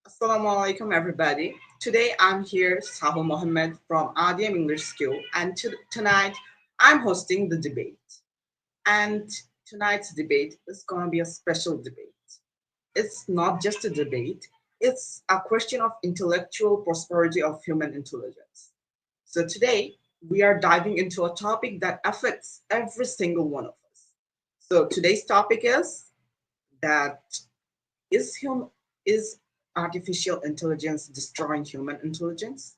Assalamu alaikum, everybody. Today I'm here, Sahul Mohammed from RDM English School, and tonight I'm hosting the debate. And tonight's debate is going to be a special debate. It's not just a debate, it's a question of intellectual prosperity of human intelligence. So today we are diving into a topic that affects every single one of us. So today's topic is that is artificial intelligence destroying human intelligence?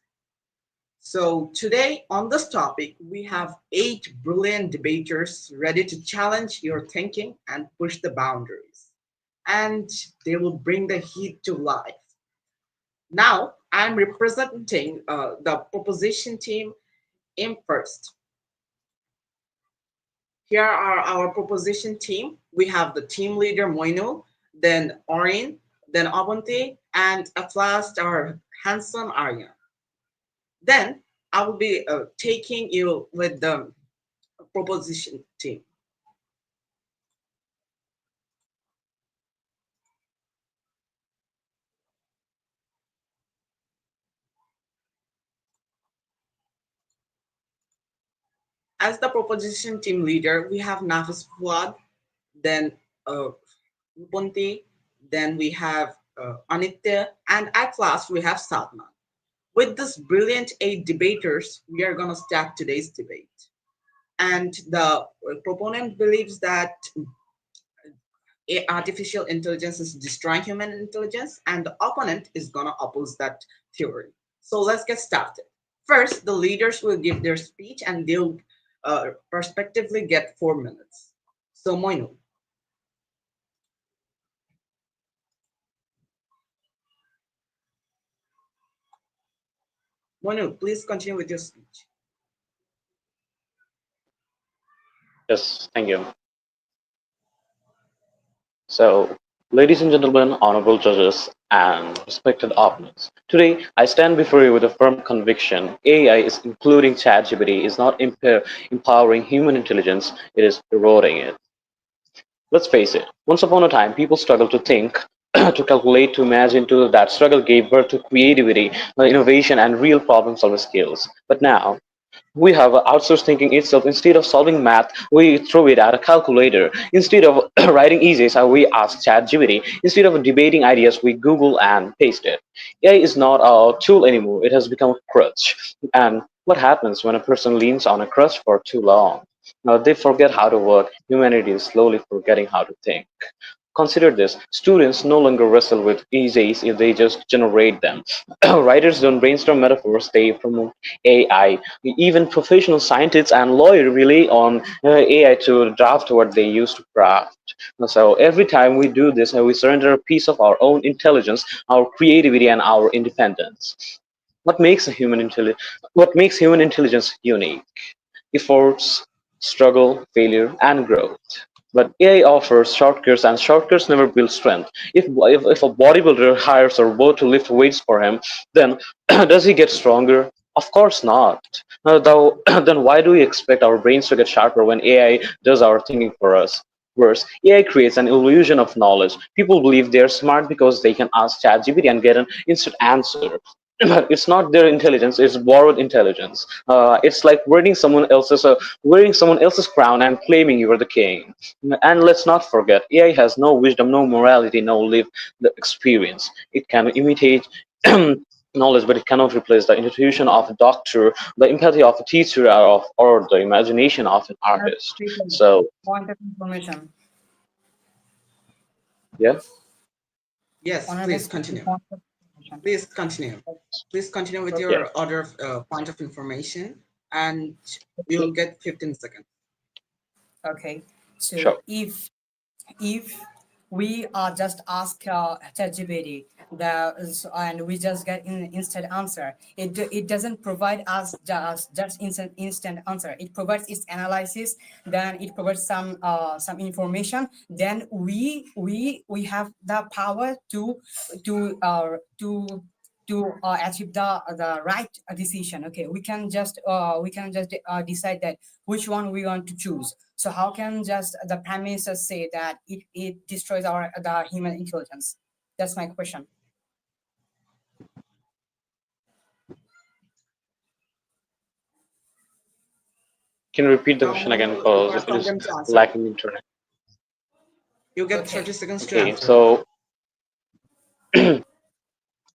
So today on this topic, we have eight brilliant debaters ready to challenge your thinking and push the boundaries. And they will bring the heat to life. Now, I'm representing the proposition team in first. Here are our proposition team. We have the team leader Moinul, then Orin, then Abantee, and at last our handsome Aryaan. Then I will be taking you with the proposition team. As the proposition team leader, we have Nafis Fuad, then Ruponti, then we have Anittya, and at last we have Sadman. With this brilliant eight debaters, we are going to start today's debate. And the proponent believes that artificial intelligence is destroying human intelligence, and the opponent is going to oppose that theory. So let's get started. First, the leaders will give their speech and they'll prospectively get 4 minutes. So, Moinul, please continue with your speech. Yes, thank you. So, ladies and gentlemen, honorable judges, and respected audience, today I stand before you with a firm conviction AI is including ChatGPT is not empowering human intelligence, it is eroding it. Let's face it, once upon a time, people struggled to think, to calculate, to imagine, to that struggle gave birth to creativity, innovation, and real problem solving skills. But now, we have outsourced thinking itself. Instead of solving math, we throw it at a calculator. Instead of writing essays, we ask ChatGPT. Instead of debating ideas, we Google and paste it. AI is not a tool anymore. It has become a crutch. And what happens when a person leans on a crutch for too long? Now they forget how to work. Humanity is slowly forgetting how to think. Consider this, students no longer wrestle with essays if they just generate them. Writers don't brainstorm metaphors, they promote AI. Even professional scientists and lawyers rely on AI to draft what they used to craft. So every time we do this, we surrender a piece of our own intelligence, our creativity, and our independence. What makes a what makes human intelligence unique? Efforts, struggle, failure, and growth. But AI offers shortcuts, and shortcuts never build strength. If a bodybuilder hires a robot to lift weights for him, then does he get stronger? Of course not. Then why do we expect our brains to get sharper when AI does our thinking for us? Worse, AI creates an illusion of knowledge. People believe they're smart because they can ask ChatGPT and get an instant answer. But it's not their intelligence; it's borrowed intelligence. It's like wearing someone else's crown and claiming you are the king. And let's not forget, AI has no wisdom, no morality, no lived experience. It can imitate knowledge, but it cannot replace the intuition of a doctor, the empathy of a teacher, or the imagination of an That's artist. frequent So, point of information. yeah. Yes, Honorable please speaker, continue. point of information. Please continue. Please continue with Yeah. your order of point of information, and Okay. you'll get 15 seconds. Okay. So Sure. if we just ask ChatGPT and we just get an instant answer, it doesn't provide us just instant answer. It provides its analysis, then it provides some information. Then we have the power to achieve the right decision. Okay, we can just decide that which one we want to choose. So how can just the premises say that it destroys our the human intelligence? That's my question. Can you repeat the Now, question again Moinul, you because are it is condemned to answer. lacking internet? You get Okay. 30 seconds to Okay, answer. so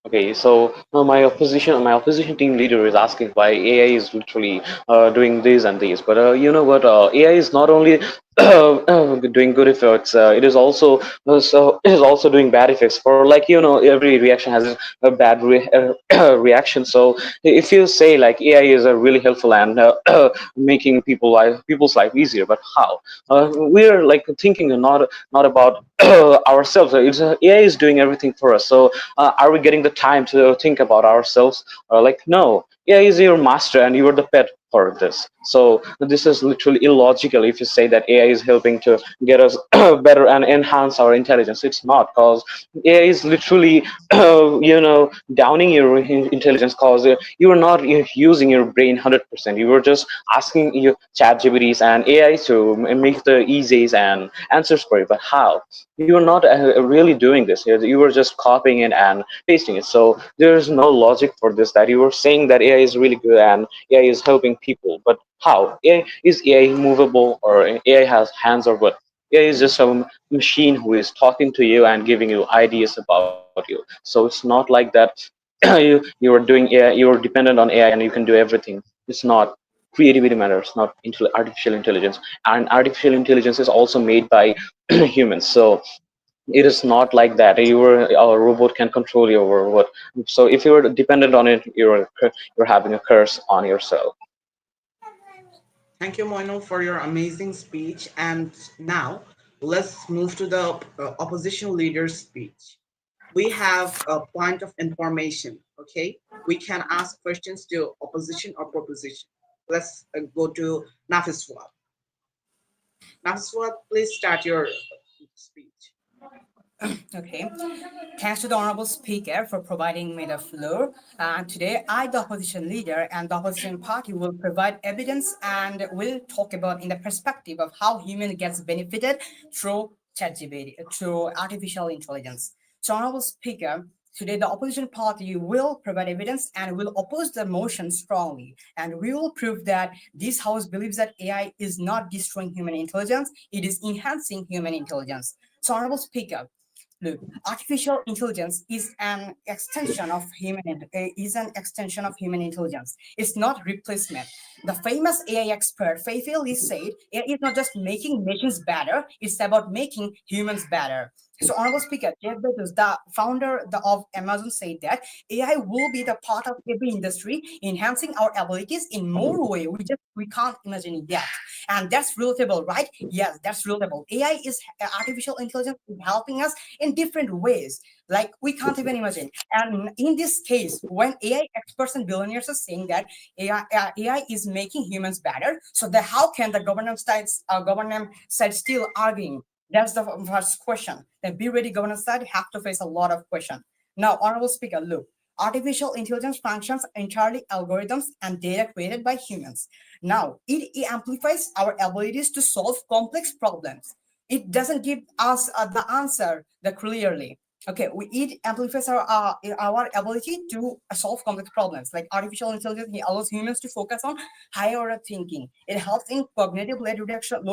okay, so my opposition team leader is asking why AI is literally doing this and this. But you know what? AI is not only doing good effects. It is also doing bad effects. For like every reaction has a bad reaction. So if you say like AI is really helpful and making people's life easier, but how? We're like thinking not about ourselves. AI is doing everything for us. So are we getting the time to think about ourselves? Like, no, AI is your master and you are the pet for this. So this is literally illogical if you say that AI is helping to get us better and enhance our intelligence. It's not, because AI is literally, downing your intelligence, because you are not using your brain 100%. You were just asking your chat GPTs and AI to make the easies and answers for you. But how? You are not really doing this. You were just copying it and pasting it. So there is no logic for this, that you were saying that AI is really good and AI is helping people. But how? Is AI movable, or AI has hands, or what? AI is just a machine who is talking to you and giving you ideas about you. So it's not like that. You are doing AI, you're dependent on AI and you can do everything. It's not. Creativity matters, not artificial intelligence. And artificial intelligence is also made by humans. So it is not like that a robot can control you or what. So if you're dependent on it, you're having a curse on yourself. Thank you, Moinul, for your amazing speech. And now let's move to the opposition leader's speech. We have a point of information. Okay, we can ask questions to opposition or proposition. Let's go to Nafis. Nafis, please start your speech. Okay. Thanks to the Honorable Speaker for providing me the floor. And today, I, the opposition leader, and the opposition party will provide evidence and will talk about in the perspective of how human gets benefited through ChatGPT, through artificial intelligence. So, Honorable Speaker, today the opposition party will provide evidence and will oppose the motion strongly. And we will prove that this House believes that AI is not destroying human intelligence, it is enhancing human intelligence. So, Honorable Speaker, look, artificial intelligence is an extension of human intelligence. It's not replacement. The famous AI expert Faithfully said, AI is not just making machines better; it's about making humans better. So, Honorable Speaker, Jeff Bezos, the founder of Amazon, said that AI will be the part of every industry, enhancing our abilities in more way. We can't imagine it yet, and that's relatable, right? Yes, that's relatable. AI is artificial intelligence is helping us in different ways, like we can't even imagine. And in this case, when AI experts and billionaires are saying that AI is making humans better, so how can the government side still arguing? That's the first question. The Be Ready governance side have to face a lot of questions. Now, Honorable Speaker, look, artificial intelligence functions entirely algorithms and data created by humans. Now, it amplifies our abilities to solve complex problems. It doesn't give us the answer clearly. Okay, it amplifies our ability to solve complex problems. Like artificial intelligence, it allows humans to focus on higher order thinking. It helps in cognitive load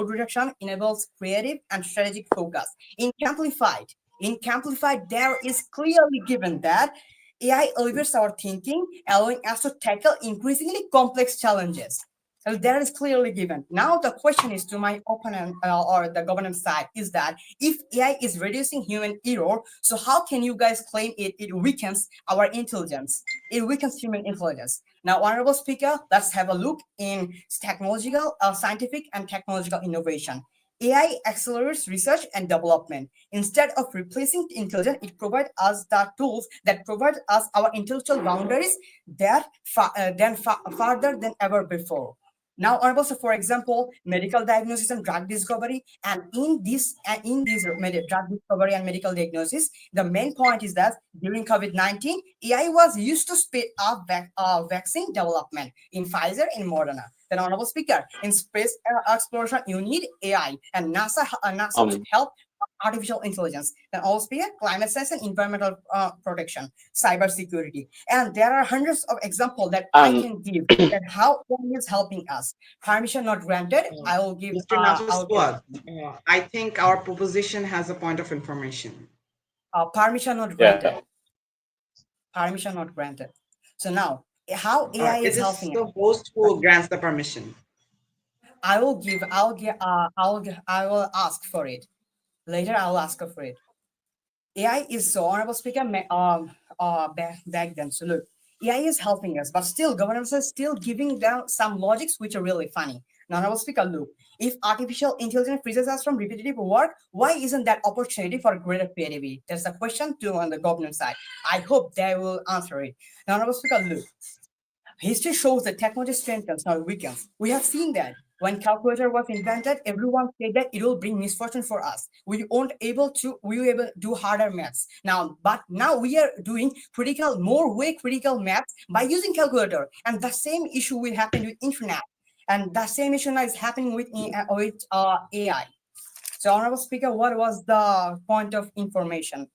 reduction, enables creative and strategic focus. In Camplified, there is clearly given that AI elevates our thinking, allowing us to tackle increasingly complex challenges. So that is clearly given. Now the question is to my opponent or the governance side is that if AI is reducing human error, so how can you guys claim it weakens our intelligence? It weakens human intelligence. Now, Honorable Speaker, let's have a look in scientific and technological innovation. AI accelerates research and development. Instead of replacing intelligence, it provides us the tools that provide us our intellectual boundaries farther than ever before. Now, also, for example, medical diagnosis and drug discovery, and in this drug discovery and medical diagnosis, the main point is that during COVID-19, AI was used to speed up vaccine development in Pfizer and Moderna. Then, Honorable Speaker, in space exploration, you need AI, and NASA Um, help artificial intelligence, then also be climate science and environmental protection, cyber security. And there are hundreds of examples that I And can give that how AI is helping us. Permission not granted. Uh, I will give. Mr. I Nafis will give. Fuad, I think our proposition has a point of information. Permission not yeah, granted. Permission not granted. So now, how AI It is is helping us? the host who grants the permission. I will give. I'll give. I will ask for it later. I will ask for it. AI is so honorable speaker back then. So look, AI is helping us, but still governments are still giving them some logics which are really funny. Now, honorable speaker, look, if artificial intelligence frees us from repetitive work, why isn't that opportunity for greater creativity? That's the question to on the government side. I hope they will answer it. Now, honorable speaker, look, history shows that technology strengthens, not weakens. We have seen that. When calculator was invented, everyone said that it will bring misfortune for us. We were able to do harder maths. But now we are doing more way critical maths by using calculator. And the same issue will happen with internet. And the same issue now is happening with AI. So, Honorable Speaker, what was the point of information?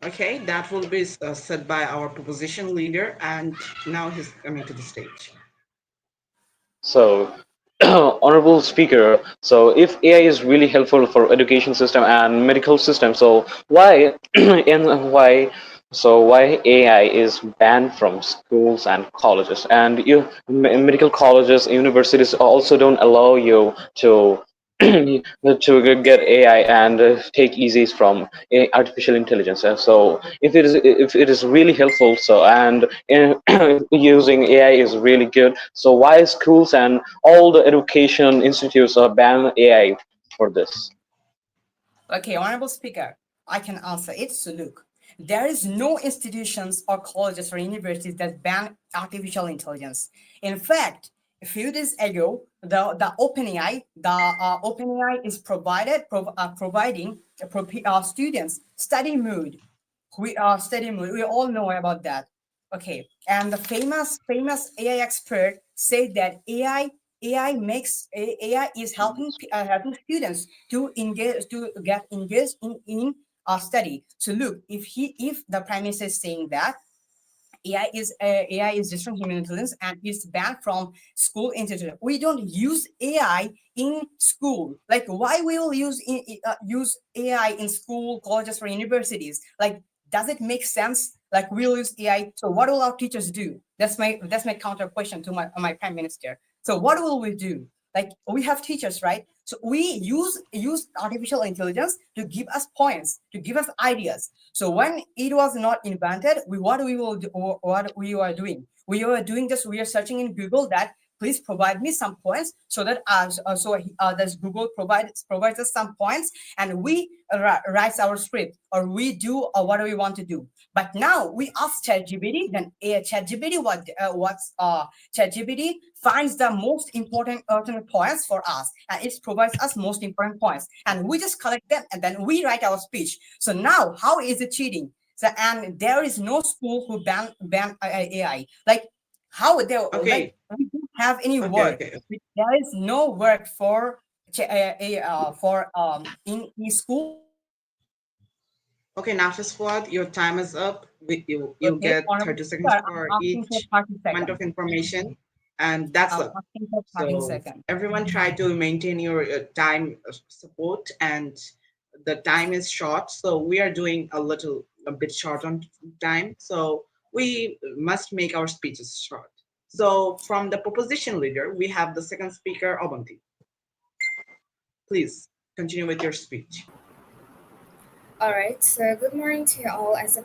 Okay, that will be said by our proposition leader, and now he's coming to the stage. so, honorable speaker, so if AI is really helpful for education system and medical system, so why and why AI is banned from schools and colleges, and medical colleges, universities also don't allow you to to get AI and take easies from artificial intelligence. So if it is really helpful, so and using AI is really good. So why schools and all the education institutes ban AI for this? Okay, Honorable Speaker, I can answer it. So look, there is no institutions or colleges or universities that ban artificial intelligence. In fact, a few days ago, the OpenAI is providing students study mood. We all know about that. Okay, and the famous AI expert said that AI is helping students to get engaged in a study. So look, if the prime minister is saying that AI is destroying human intelligence and it's banned from school institution. We don't use AI in school. Like why we will use AI in school, colleges, or universities? Like does it make sense? Like we'll use AI. So what will our teachers do? That's my counter question to my prime minister. So what will we do? Like we have teachers, right? So we use artificial intelligence to give us points, to give us ideas. So when it was not invented, what we were doing? We were doing this. We are searching in Google that please provide me some points so that this Google provides us some points and we write our script or we do what we want to do. But now we ask ChatGPT, then ChatGPT finds the most important alternate points for us and it provides us most important points and we just collect them and then we write our speech. So now how is it cheating? So and there is no school who ban AI. Like how they like Okay, we don't have any okay, work. okay. There is no work for in school. Okay, Nafis Fuad, your time is up. You Okay, get Honorable 30 seconds Speaker, for I'm asking for each 30 point of seconds. information, and that's I'm it. asking for 30 So seconds. everyone try to maintain your time support, and the time is short. So we are doing a bit short on time. So we must make our speeches short. So from the proposition leader, we have the second speaker, Abantee. Please continue with your speech. All right, so good morning to you all. As the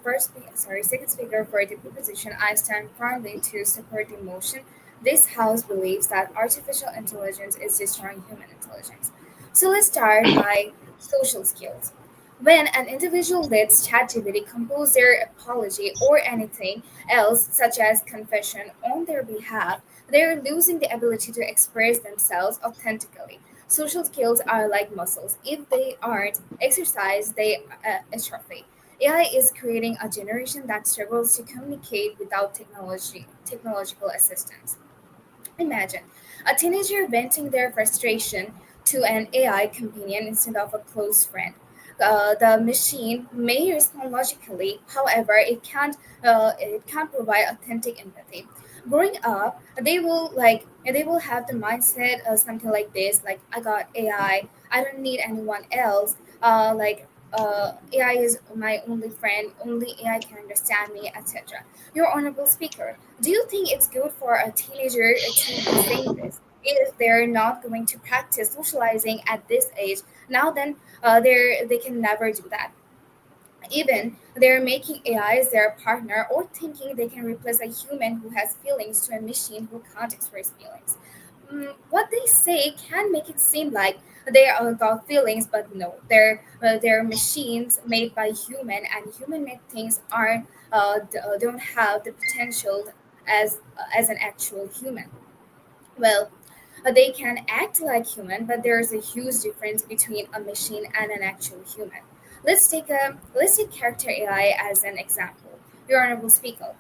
second speaker for the proposition, I stand firmly to support the motion. This House believes that artificial intelligence is destroying human intelligence. So let's start by social skills. When an individual lets ChatGPT compose their apology or anything else, such as confession, on their behalf, they're losing the ability to express themselves authentically. Social skills are like muscles. If they aren't exercised, they atrophy. AI is creating a generation that struggles to communicate without technological assistance. Imagine a teenager venting their frustration to an AI companion instead of a close friend. The machine may respond logically, however, it can't provide authentic empathy. Growing up, they will have the mindset something like this, like I got AI, I don't need anyone else. AI is my only friend, only AI can understand me, etc. Your honorable speaker, do you think it's good for a teenager to be saying this? If they're not going to practice socializing at this age, now then they can never do that. Even they're making AI as their partner or thinking they can replace a human who has feelings to a machine who can't express feelings. What they say can make it seem like they are got feelings, but no, they're machines made by human, and human-made things don't have the potential as an actual human. Well, they can act like human, but there's a huge difference between a machine and an actual human. Let's take character AI as an example. Your Honorable Speaker,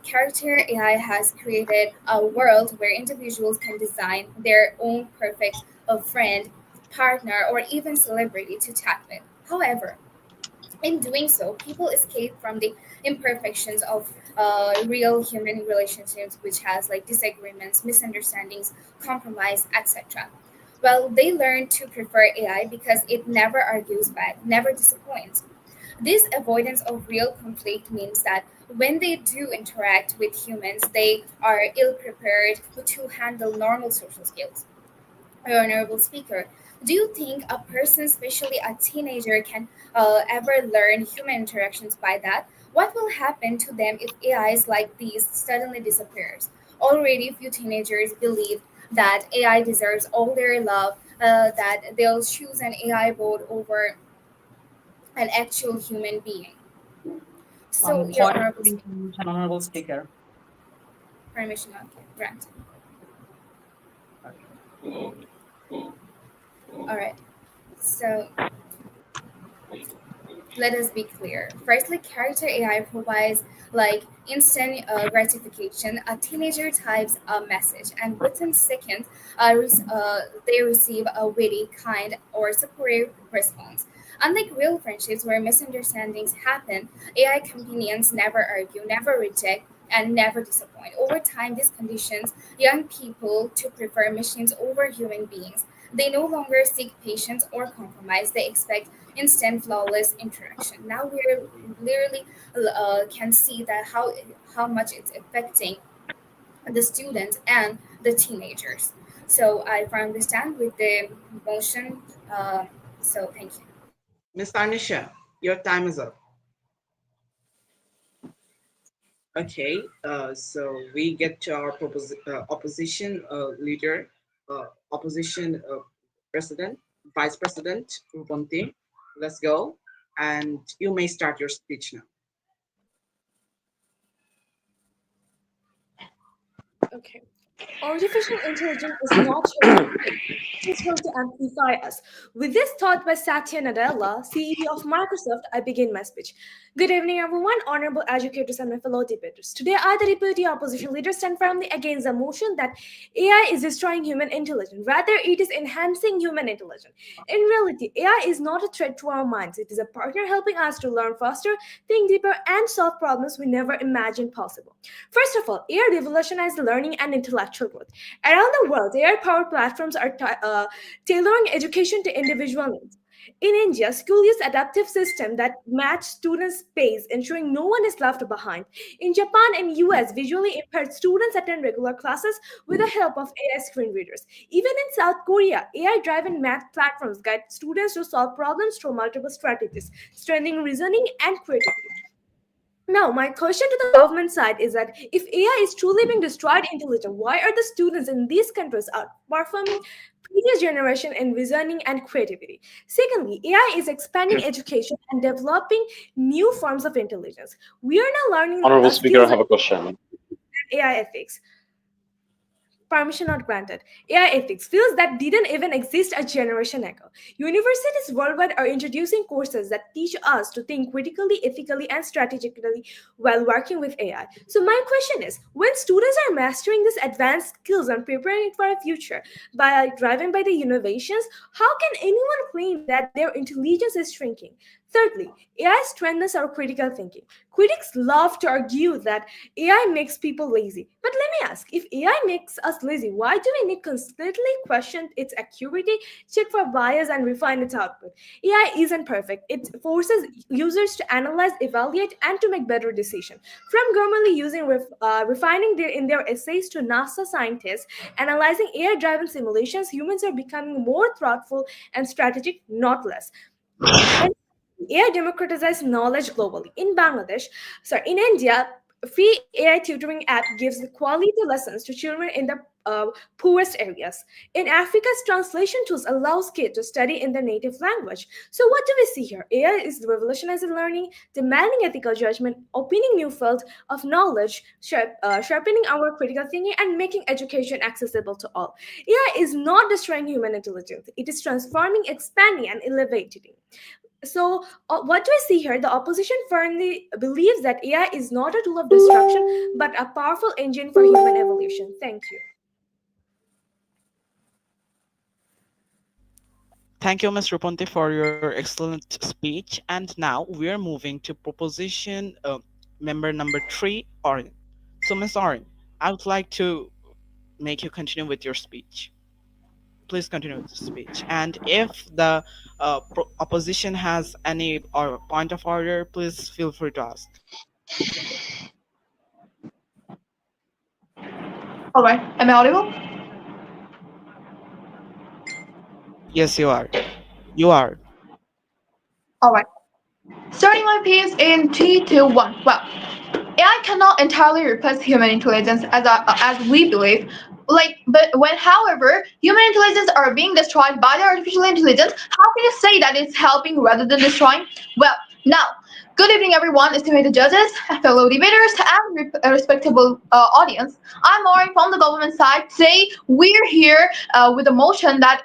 character AI has created a world where individuals can design their own perfect friend, partner, or even celebrity to chat with. However, in doing so, people escape from the imperfections of real human relationships, which has like disagreements, misunderstandings, compromise, etc. Well, they learn to prefer AI because it never argues back, never disappoints. This avoidance of real conflict means that when they do interact with humans, they are ill prepared to handle normal social skills. Honorable Speaker, do you think a person, especially a teenager, can ever learn human interactions by that? What will happen to them if AIs like these suddenly disappears? Already, few teenagers believe that AI deserves all their love, that they'll choose an AI bot over an actual human being. So, Your Point of Honorable information, honorable speaker. permission, okay, granted. All right. So let us be clear. Firstly, character AI provides like instant gratification. A teenager types a message, and within seconds, they receive a witty, kind, or supportive response. Unlike real friendships where misunderstandings happen, AI companions never argue, never reject, and never disappoint. Over time, this conditions young people to prefer machines over human beings. They no longer seek patience or compromise. They expect instant flawless interaction. Now we're literally can see that how much it's affecting the students and the teenagers. So I understand with the motion. So thank you. Miss Tanisha, your time is up. Okay, so we get to our opposition leader, opposition president, vice president, Ruponti. Let's go. And you may start your speech now. Okay. Artificial intelligence is not here to replace us. It's here to amplify us. With this thought by Satya Nadella, CEO of Microsoft, I begin my speech. Good evening, everyone, honorable educators and my fellow debaters. Today, I, the deputy opposition leader, stand firmly against the motion that AI is destroying human intelligence. Rather, it is enhancing human intelligence. In reality, AI is not a threat to our minds. It is a partner helping us to learn faster, think deeper, and solve problems we never imagined possible. First of all, AI revolutionized learning and intellectual growth. Around the world, AI-powered platforms are tailoring education to individual needs. In India, schools use adaptive systems that match students' pace, ensuring no one is left behind. In Japan and US, visually impaired students attend regular classes with the help of AI screen readers. Even in South Korea, AI-driven math platforms guide students to solve problems through multiple strategies, strengthening reasoning and creativity. Now, my question to the government side is that if AI is truly being destroyed intelligence, why are the students in these countries outperforming previous generation in reasoning and creativity? Secondly, AI is expanding education and developing new forms of intelligence. We are now learning Honorable Speaker, I skills have like a question. AI ethics. permission not granted. AI ethics, fields that didn't even exist a generation ago. Universities worldwide are introducing courses that teach us to think critically, ethically, and strategically while working with AI. So, my question is, when students are mastering these advanced skills and preparing for a future by driven by the innovations, how can anyone claim that their intelligence is shrinking? Thirdly, AI strengthens our critical thinking. Critics love to argue that AI makes people lazy. But let me ask, if AI makes us lazy, why do we need constantly question its accuracy, check for bias, and refine its output? AI isn't perfect. It forces users to analyze, evaluate, and to make better decisions. From Gormally using refining in their essays to NASA scientists analyzing AI-driven simulations, humans are becoming more thoughtful and strategic, not less. And AI democratizes knowledge globally. In India, free AI tutoring app gives quality lessons to children in the poorest areas. In Africa's translation tools allows kids to study in their native language. So what do we see here? AI is revolutionizing learning, demanding ethical judgment, opening new fields of knowledge, sharpening our critical thinking, and making education accessible to all. AI is not destroying human intelligence; it is transforming, expanding, and elevating. So, what do I see here? The opposition firmly believes that AI is not a tool of destruction, but a powerful engine for human evolution. Thank you. Thank you, Ms. Ruponti, for your excellent speech. And now we are moving to proposition member number 3, Orin. So, Ms. Orin, I would like to make you continue with your speech. Please continue with the speech. And if the opposition has any point of order, please feel free to ask. All right, am I audible? Yes, you are. You are. All right. Starting my piece in 3, 2, 1. Well, AI cannot entirely replace human intelligence as we believe. But when, however, human intelligence are being destroyed by the artificial intelligence, how can you say that it's helping rather than destroying? Well, now, good evening, everyone, estimated judges, fellow debaters, and respectable audience. I'm Orin from the government side. Today, we're here with the motion that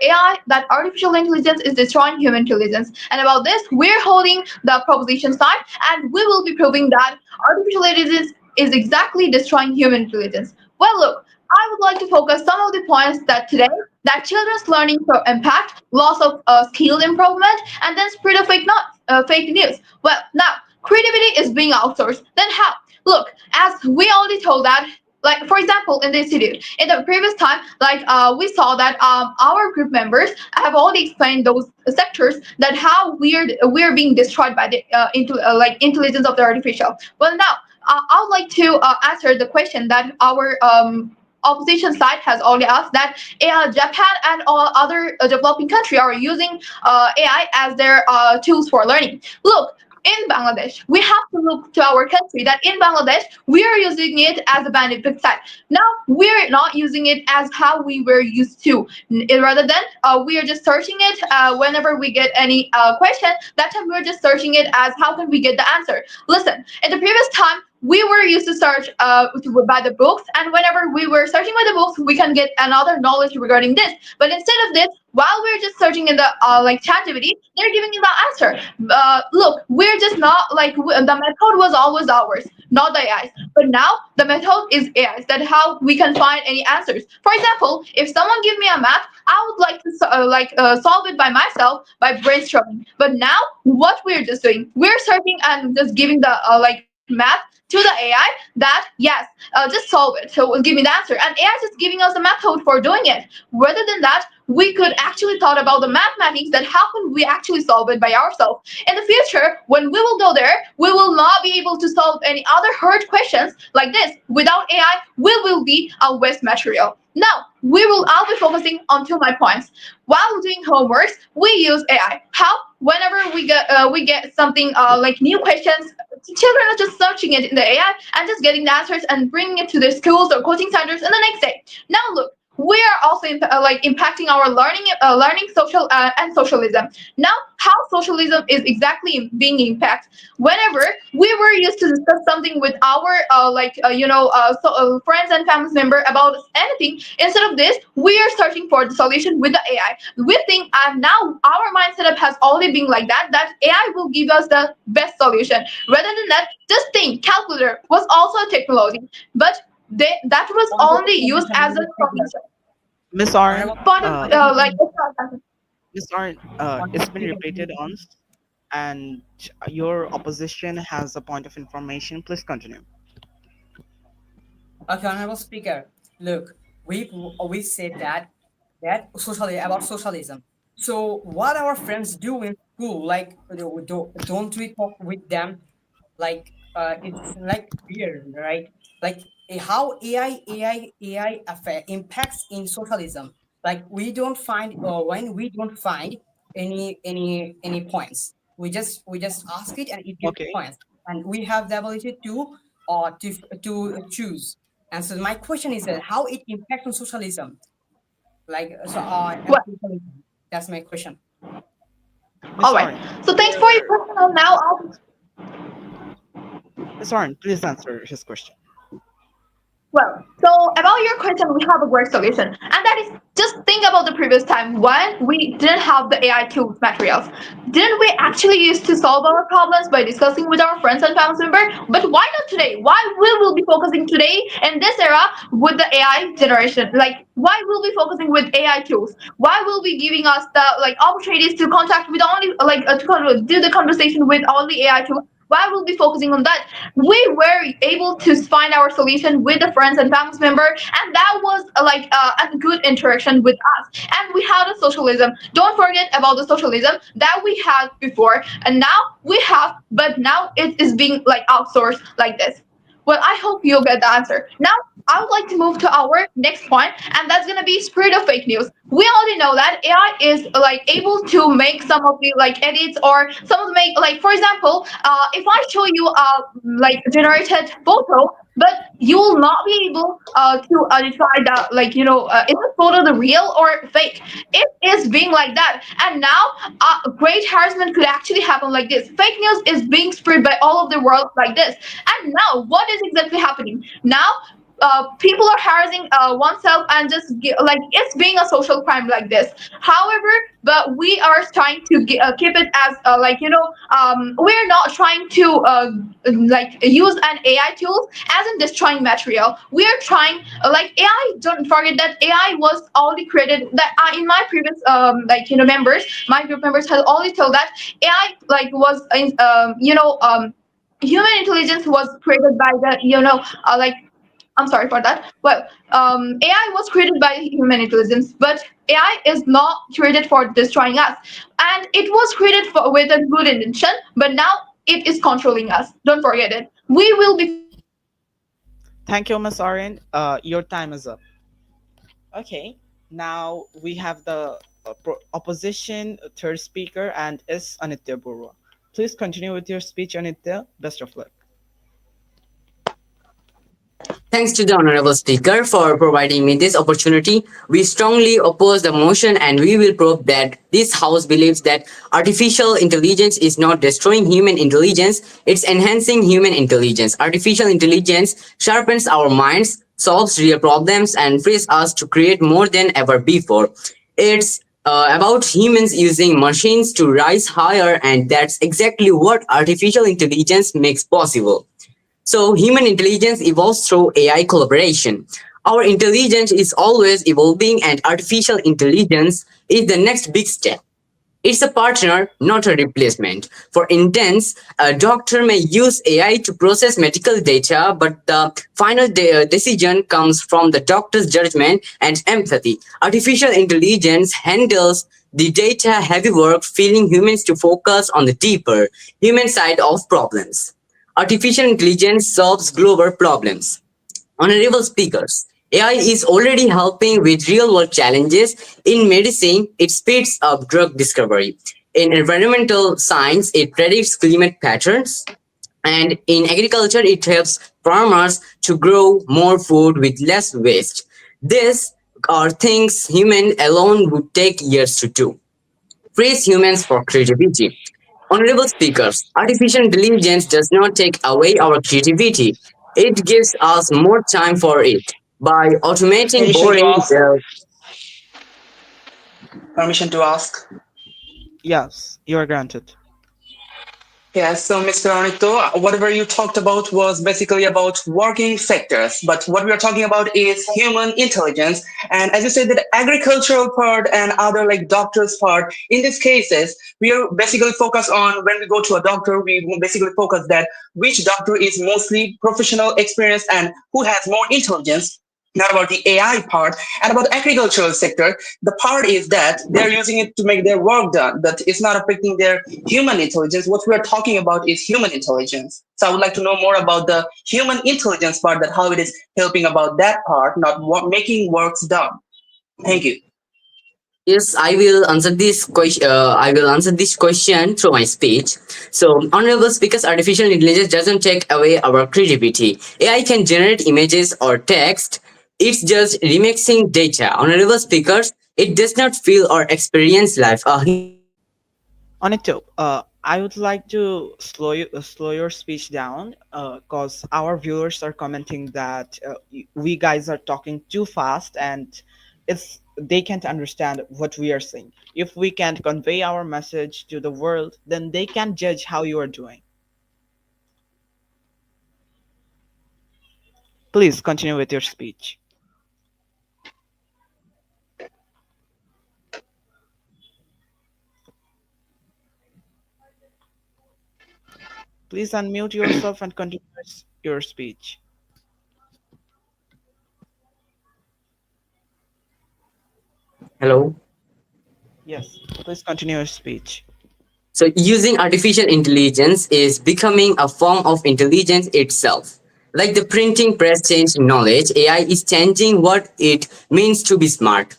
that artificial intelligence is destroying human intelligence. And about this, we're holding the proposition side, and we will be proving that artificial intelligence is exactly destroying human intelligence. Well, look, I would like to focus some of the points that today that children's learning impact, loss of skill improvement, and then spread of fake news. Well, now creativity is being outsourced. Then how? Look, as we already told that. Like for example, in the institute, in the previous time, we saw that our group members have already explained those sectors that how we're being destroyed by the intelligence of the artificial. Well, now I would like to answer the question that our opposition side has already asked that Japan and all other developing countries are using AI as their tools for learning. Look, in Bangladesh, we have to look to our country that in Bangladesh, we are using it as a benefit side. Now, we're not using it as how we were used to. Rather than we are just searching it whenever we get any question, that time we're just searching it as how can we get the answer. Listen, in the previous time, we were used to search by the books, and whenever we were searching by the books, we can get another knowledge regarding this. But instead of this, while we're just searching in the ChatGPT, they're giving you the answer. Look, we're just not the method was always ours, not the AI's. But now the method is AI's. That how we can find any answers. For example, if someone give me a math, I would like to solve it by myself by brainstorming. But now what we're just doing, we're searching and just giving the math to the AI that yes, just solve it. So give me the answer. And AI is just giving us the method for doing it. Rather than that, we could actually thought about the mathematics that how can we actually solve it by ourselves. In the future, when we will go there, we will not be able to solve any other hard questions like this. Without AI, we will be a waste material. Now, I'll be focusing on two my points. While doing homeworks, we use AI. How? Whenever we get something like new questions, children are just searching it in the AI and just getting the answers and bringing it to their schools or coaching centers in the next day. Now look, we are also like impacting our learning social and socialism. Now, how socialism is exactly being impacted? Whenever we were used to discuss something with our friends and family member about anything, instead of this, we are searching for the solution with the AI. We think, and now our mind setup has already been like that, that AI will give us the best solution. Rather than that, this thing, calculator, was also a technology, but that was Honorable only used as a Honorable Speaker, solution. Miss Oren, Honorable But like, Speaker, Miss Oren, Honorable it's been Speaker, repeated once, and your opposition has a point of information. Please continue. okay, Honorable Speaker. Look, we said that socially about socialism. So what our friends do in school, like don't we talk with them? Like it's like weird, right? Like how AI impacts in socialism. Like when we don't find any points, we just ask it and it gives Okay. points, and we have the ability to choose. And so my question is that how it impacts on socialism, like and well, socialism. That's my question. all Miss right. Oren, So thanks for your your question. And now I'll Miss Oren, please answer his question. Well, so about your question, we have a great solution, and that is just think about the previous time when we didn't have the AI tools materials. Didn't we actually used to solve our problems by discussing with our friends and family members? But why not today? Why we will be focusing today in this era with the AI generation? Like, why will we focusing with AI tools? Why will be giving us the like opportunities to contact with only do the conversation with all the AI tools? Why will be focusing on that? We were able to find our solution with the friends and family member, and that was a good interaction with us. And we had a socialism. Don't forget about the socialism that we had before, and now we have, but now it is being like outsourced like this. Well, I hope you'll get the answer. Now, I would like to move to our next point, and that's gonna be spread of fake news. We already know that AI is like able to make some of the like edits or some of the make like for example, if I show you a like generated photo, but you will not be able to identify that is this photo the real or fake? It is being like that, and now great harassment could actually happen like this. Fake news is being spread by all of the world like this, and now what is exactly happening now? People are harassing oneself and just like it's being a social crime like this. However, but we are trying to keep it as we're not trying to like use an AI tool as in destroying material. We are trying like AI. Don't forget that AI was already created. That in my previous members, my group members had already told that AI like was human intelligence was created by the I'm sorry for that. Well, AI was created by human intelligence, but AI is not created for destroying us. And it was created with a good intention, but now it is controlling us. Don't forget it. We will be focusing on the AI Thank you, Miss tools. Oren. Your time is up. Okay. Now we have the opposition third speaker, and is Anittya Burwa. Please continue with your speech, Anittya. Best of luck. Thanks to the Honorable Speaker for providing me this opportunity. We strongly oppose the motion and we will prove that this House believes that artificial intelligence is not destroying human intelligence, it's enhancing human intelligence. Artificial intelligence sharpens our minds, solves real problems, and frees us to create more than ever before. It's about humans using machines to rise higher, and that's exactly what artificial intelligence makes possible. So, human intelligence evolves through AI collaboration. Our intelligence is always evolving, and artificial intelligence is the next big step. It's a partner, not a replacement. For instance, a doctor may use AI to process medical data, but the final decision comes from the doctor's judgment and empathy. Artificial intelligence handles the data heavy work, freeing humans to focus on the deeper human side of problems. Artificial intelligence solves global problems. Honorable speakers, AI is already helping with real world challenges. In medicine, it speeds up drug discovery. In environmental science, it predicts climate patterns. And in agriculture, it helps farmers to grow more food with less waste. This are things human alone would take years to do. Praise humans for creativity. Honorable speakers, artificial intelligence does not take away our creativity. It gives us more time for it. By automating Permission to boring, ask. Permission to ask. Yes, you are granted. Yes, so Mr. Anito, whatever you talked about was basically about working sectors, but what we are talking about is human intelligence. And as you said, that agricultural part and other like doctors part, in these cases, we are basically focused on when we go to a doctor, we basically focus that which doctor is mostly professional experience and who has more intelligence. Not about the AI part and about agricultural sector. The part is that they're using it to make their work done, but it's not affecting their human intelligence. What we are talking about is human intelligence. So I would like to know more about the human intelligence part, that how it is helping about that part, not making works done. Thank you. Yes, I will answer this question. I will answer this question through my speech. So, honorable speakers, artificial intelligence doesn't take away our creativity. AI can generate images or text. It's just remixing data. Honorable speakers, it does not feel or experience life. A Anito, I would like to slow your speech down, because our viewers are commenting that we guys are talking too fast and it's they can't understand what we are saying. If we can't convey our message to the world, then they can judge how you are doing. Please continue with your speech. Please unmute yourself and continue your speech. hello. Yes, please continue your speech. So, using artificial intelligence is becoming a form of intelligence itself. Like the printing press changed knowledge, AI is changing what it means to be smart.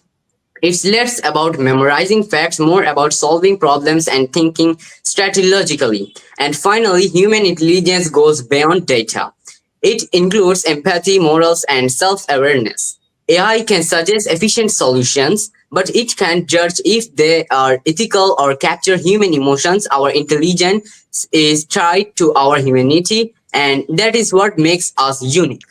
It's less about memorizing facts, more about solving problems and thinking strategically. And finally, human intelligence goes beyond data. It includes empathy, morals, and self awareness. AI can suggest efficient solutions, but it can't judge if they are ethical or capture human emotions. Our intelligence is tied to our humanity, and that is what makes us unique.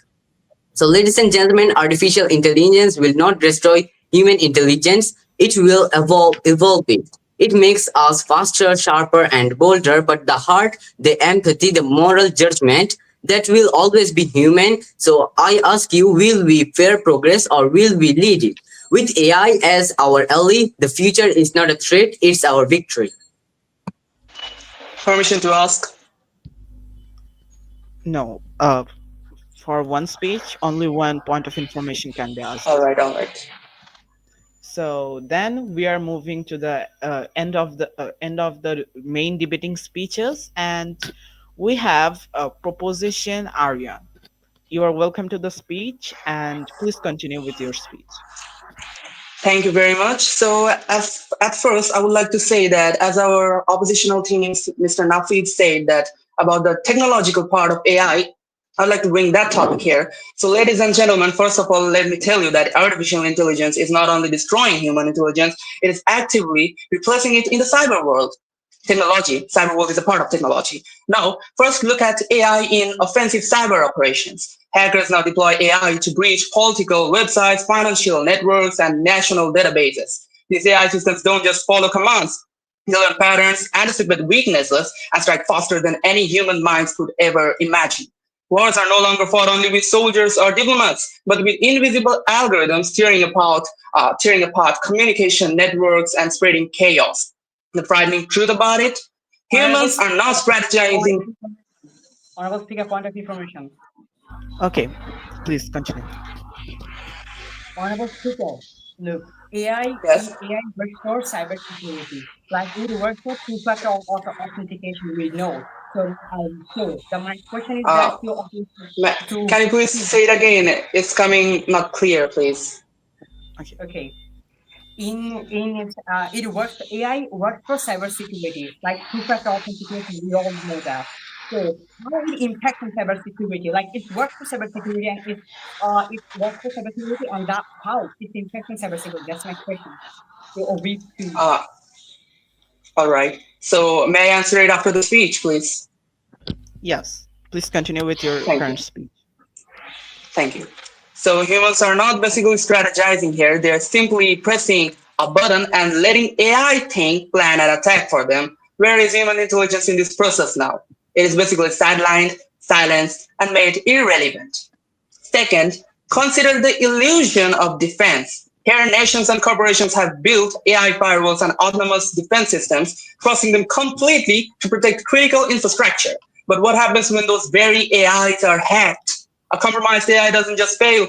So, ladies and gentlemen, artificial intelligence will not destroy human intelligence, it will evolve it. It makes us faster, sharper, and bolder, but the heart, the empathy, the moral judgment, that will always be human. So, I ask you, will we fear progress or will we lead it? With AI as our ally, the future is not a threat, it's our victory. Permission to ask. No, for one speech, only one point of information can be All asked. right, all right. So then we are moving to the end of the main debating speeches, and we have a proposition, Aryaan. You are welcome to the speech, and please continue with your speech. Thank you very much. So, as at first, I would like to say that as our oppositional teams, Mr. Nafis said that about the technological part of AI, I'd like to bring that topic here. So, ladies and gentlemen, first of all, let me tell you that artificial intelligence is not only destroying human intelligence, it is actively replacing it in the cyber world. Technology, cyber world is a part of technology. Now, first look at AI in offensive cyber operations. Hackers now deploy AI to breach political websites, financial networks, and national databases. These AI systems don't just follow commands, they learn patterns, anticipate weaknesses, and strike faster than any human minds could ever imagine. Wars are no longer fought only with soldiers or diplomats, but with invisible algorithms tearing apart communication networks and spreading chaos. The frightening truth about it, Honorable humans are speaker, not point strategizing. of information. Honorable speaker, point of information. Okay, please continue. Honorable speaker, look, Yes. AI works for cybersecurity. Like it works for two-factor authentication. We know. So my question is that Uh, to can you please say it again? It's coming not clear, please. Okay. okay. It works. AI works for cybersecurity, like two-factor authentication. We all know that. So how it impacts on cybersecurity? Like it works for cybersecurity and it works for cybersecurity and that how it impacts on cybersecurity. That's my question. So we two. Uh, all right. So may I answer it after the speech, please? Yes, please continue with your Thank you. current speech. Thank you. So humans are not basically strategizing here. They're simply pressing a button and letting AI think, plan, and attack for them. Where is human intelligence in this process now? It is basically sidelined, silenced, and made irrelevant. Second, consider the illusion of defense. Here, nations and corporations have built AI firewalls and autonomous defense systems, crossing them completely to protect critical infrastructure. But what happens when those very AIs are hacked? A compromised AI doesn't just fail,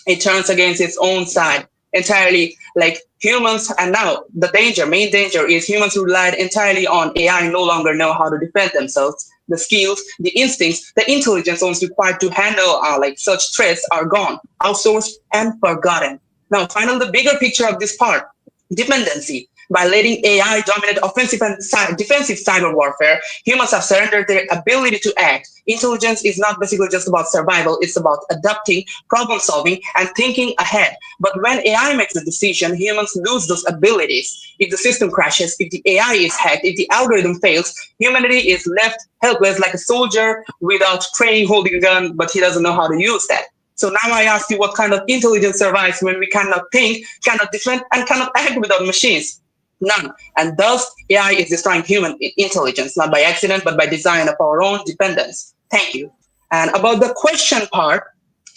it turns against its own side entirely, like humans. And now the main danger is humans who relied entirely on AI no longer know how to defend themselves. The skills, the instincts, the intelligence once required to handle like such threats are gone, outsourced, and forgotten. Now, finally, the bigger picture of this part: dependency. By letting AI dominate offensive and defensive cyber warfare, humans have surrendered their ability to act. Intelligence is not basically just about survival, it's about adapting, problem solving, and thinking ahead. But when AI makes a decision, humans lose those abilities. If the system crashes, if the AI is hacked, if the algorithm fails, humanity is left helpless like a soldier without training holding a gun, but he doesn't know how to use that. So now I ask you, what kind of intelligence survives when we cannot think, cannot defend, and cannot act without machines? None. And thus, AI is destroying human intelligence, not by accident, but by design of our own dependence. Thank you. And about the question part,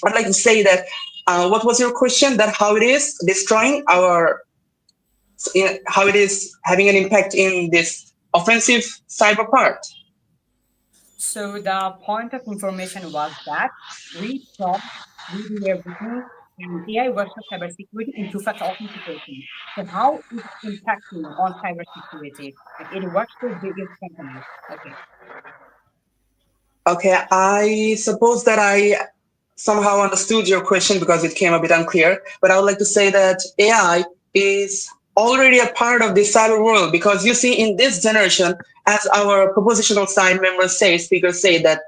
I'd like to say that what was your question? That how it is destroying how it is having an impact in this offensive cyber part? So the point of information was that we thought we do everything in AI versus cybersecurity in two-factor authentication. So how it's impacting on cybersecurity? Like it works for biggest companies. Okay. Okay, I suppose that I somehow understood your question because it came a bit unclear, but I would like to say that AI is already a part of the cyber world, because you see, in this generation, as our propositional side members say, speakers say, that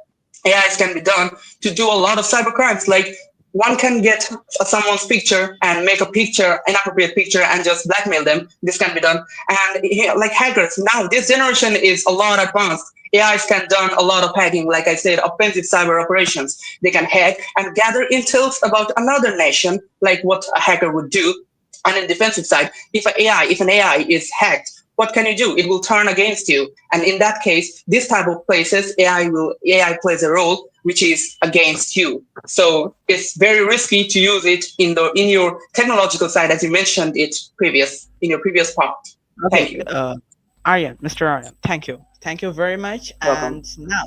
AIs can be done to do a lot of cyber crimes. Like, one can get someone's picture and make a picture, inappropriate picture, and just blackmail them. This can be done. And like hackers, now this generation is a lot advanced. AIs can done a lot of hacking, like I said, offensive cyber operations. They can hack and gather intel about another nation, like what a hacker would do. On the defensive side, if an AI is hacked, what can you do? It will turn against you. And in that case, this type of places, AI plays a role which is against you. So it's very risky to use it in your technological side, as you mentioned it in your previous part. Thank Okay, you. Aryan, Mr. Aryan, thank you. Thank you very much. Welcome. And now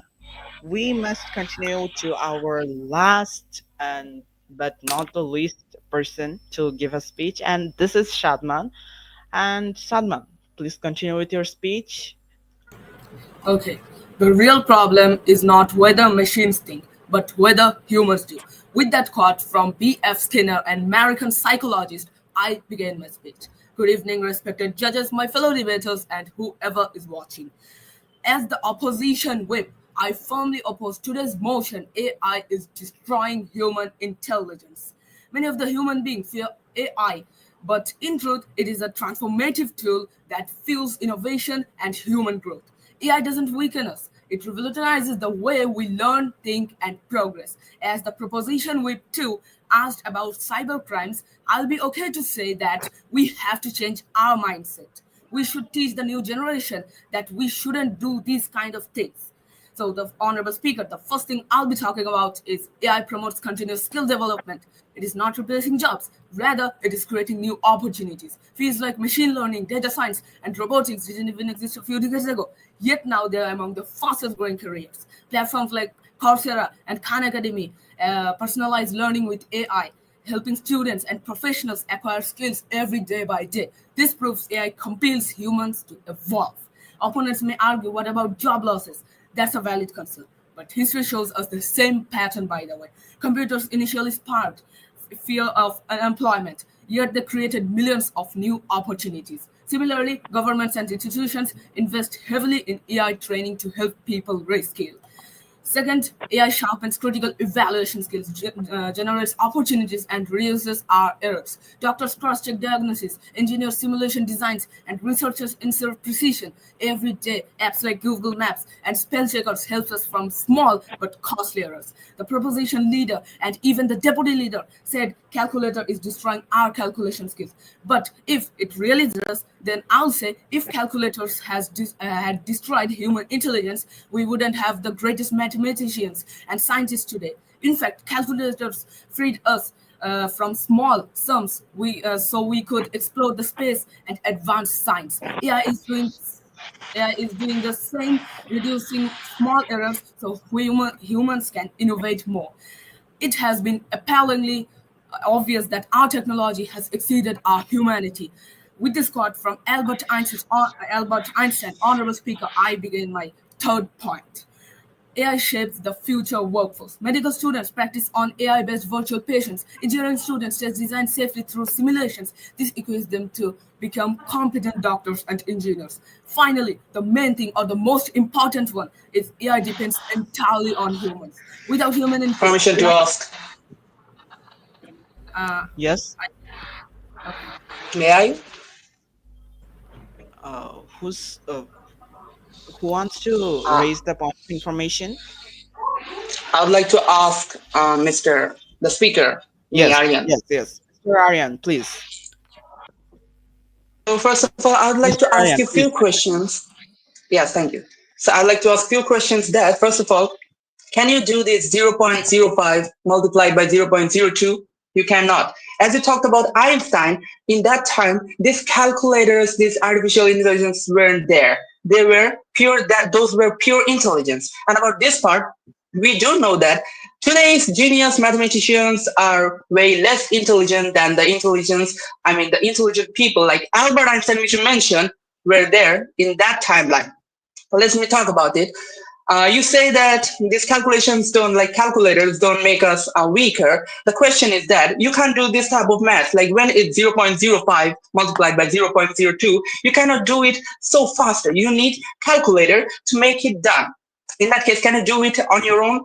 we must continue to our last and but not the least person to give a speech, and this is Shadman. And Sadman, please continue with your speech. Okay, the real problem is not whether machines think, but whether humans do. With that quote from B.F. Skinner, an American psychologist, I begin my speech. Good evening, respected judges, my fellow debaters, and whoever is watching. As the opposition whip, I firmly oppose today's motion. AI is destroying human intelligence. Many of the human beings fear AI, but in truth, it is a transformative tool that fuels innovation and human growth. AI doesn't weaken us. It revolutionizes the way we learn, think, and progress. As the proposition whip 2 asked about cyber crimes, I'll be okay to say that we have to change our mindset. We should teach the new generation that we shouldn't do these kind of things. So, the honorable speaker, the first thing I'll be talking about is AI promotes continuous skill development. It is not replacing jobs. Rather, it is creating new opportunities. Fields like machine learning, data science, and robotics didn't even exist a few decades ago. Yet now they are among the fastest growing careers. Platforms like Coursera and Khan Academy personalize learning with AI, helping students and professionals acquire skills every day by day. This proves AI compels humans to evolve. Opponents may argue, what about job losses? That's a valid concern. But history shows us the same pattern, by the way. Computers initially sparked fear of unemployment, yet they created millions of new opportunities. Similarly, governments and institutions invest heavily in AI training to help people reskill. Second, AI sharpens critical evaluation skills, generates opportunities, and reduces our errors. Doctors cross-check diagnosis, engineers simulation designs, and researchers insert precision every day. Apps like Google Maps and spell checkers helps us from small but costly errors. The proposition leader and even the deputy leader said calculator is destroying our calculation skills. But if it really does, then I'll say if calculators had destroyed human intelligence, we wouldn't have the greatest mathematicians and scientists today. In fact, calculators freed us from small sums so we could explore the space and advance science. AI is doing the same, reducing small errors so humans can innovate more. It has been appallingly obvious that our technology has exceeded our humanity. With this quote from Albert Einstein, honorable speaker, I begin my third point. AI shapes the future workforce. Medical students practice on AI-based virtual patients. Engineering students test design safely through simulations. This equips them to become competent doctors and engineers. Finally, the main thing or the most important one is AI depends entirely on humans. Without human input, Permission to AI, ask. Yes. okay. May I? Who's who wants to Uh, raise the point of information? I would like to ask Mr. the speaker, me, Yes, Aryan. yes, yes. Mr. Aryan, please. So first of all, I would like to Mr. ask you a Aryan, few please. questions. Yes, thank you. So I'd like to ask a few questions that, first of all, can you do this 0.05 multiplied by 0.02? You cannot. As you talked about Einstein, in that time, these calculators, these artificial intelligence weren't there. They were pure, that those were pure intelligence. And about this part, we do know that today's genius mathematicians are way less intelligent than the intelligent people like Albert Einstein, which you mentioned, were there in that timeline. So let me talk about it. You say that these calculations don't, like calculators, don't make us weaker. The question is that you can't do this type of math. Like when it's 0.05 multiplied by 0.02, you cannot do it so faster. You need calculator to make it done. In that case, can you do it on your own?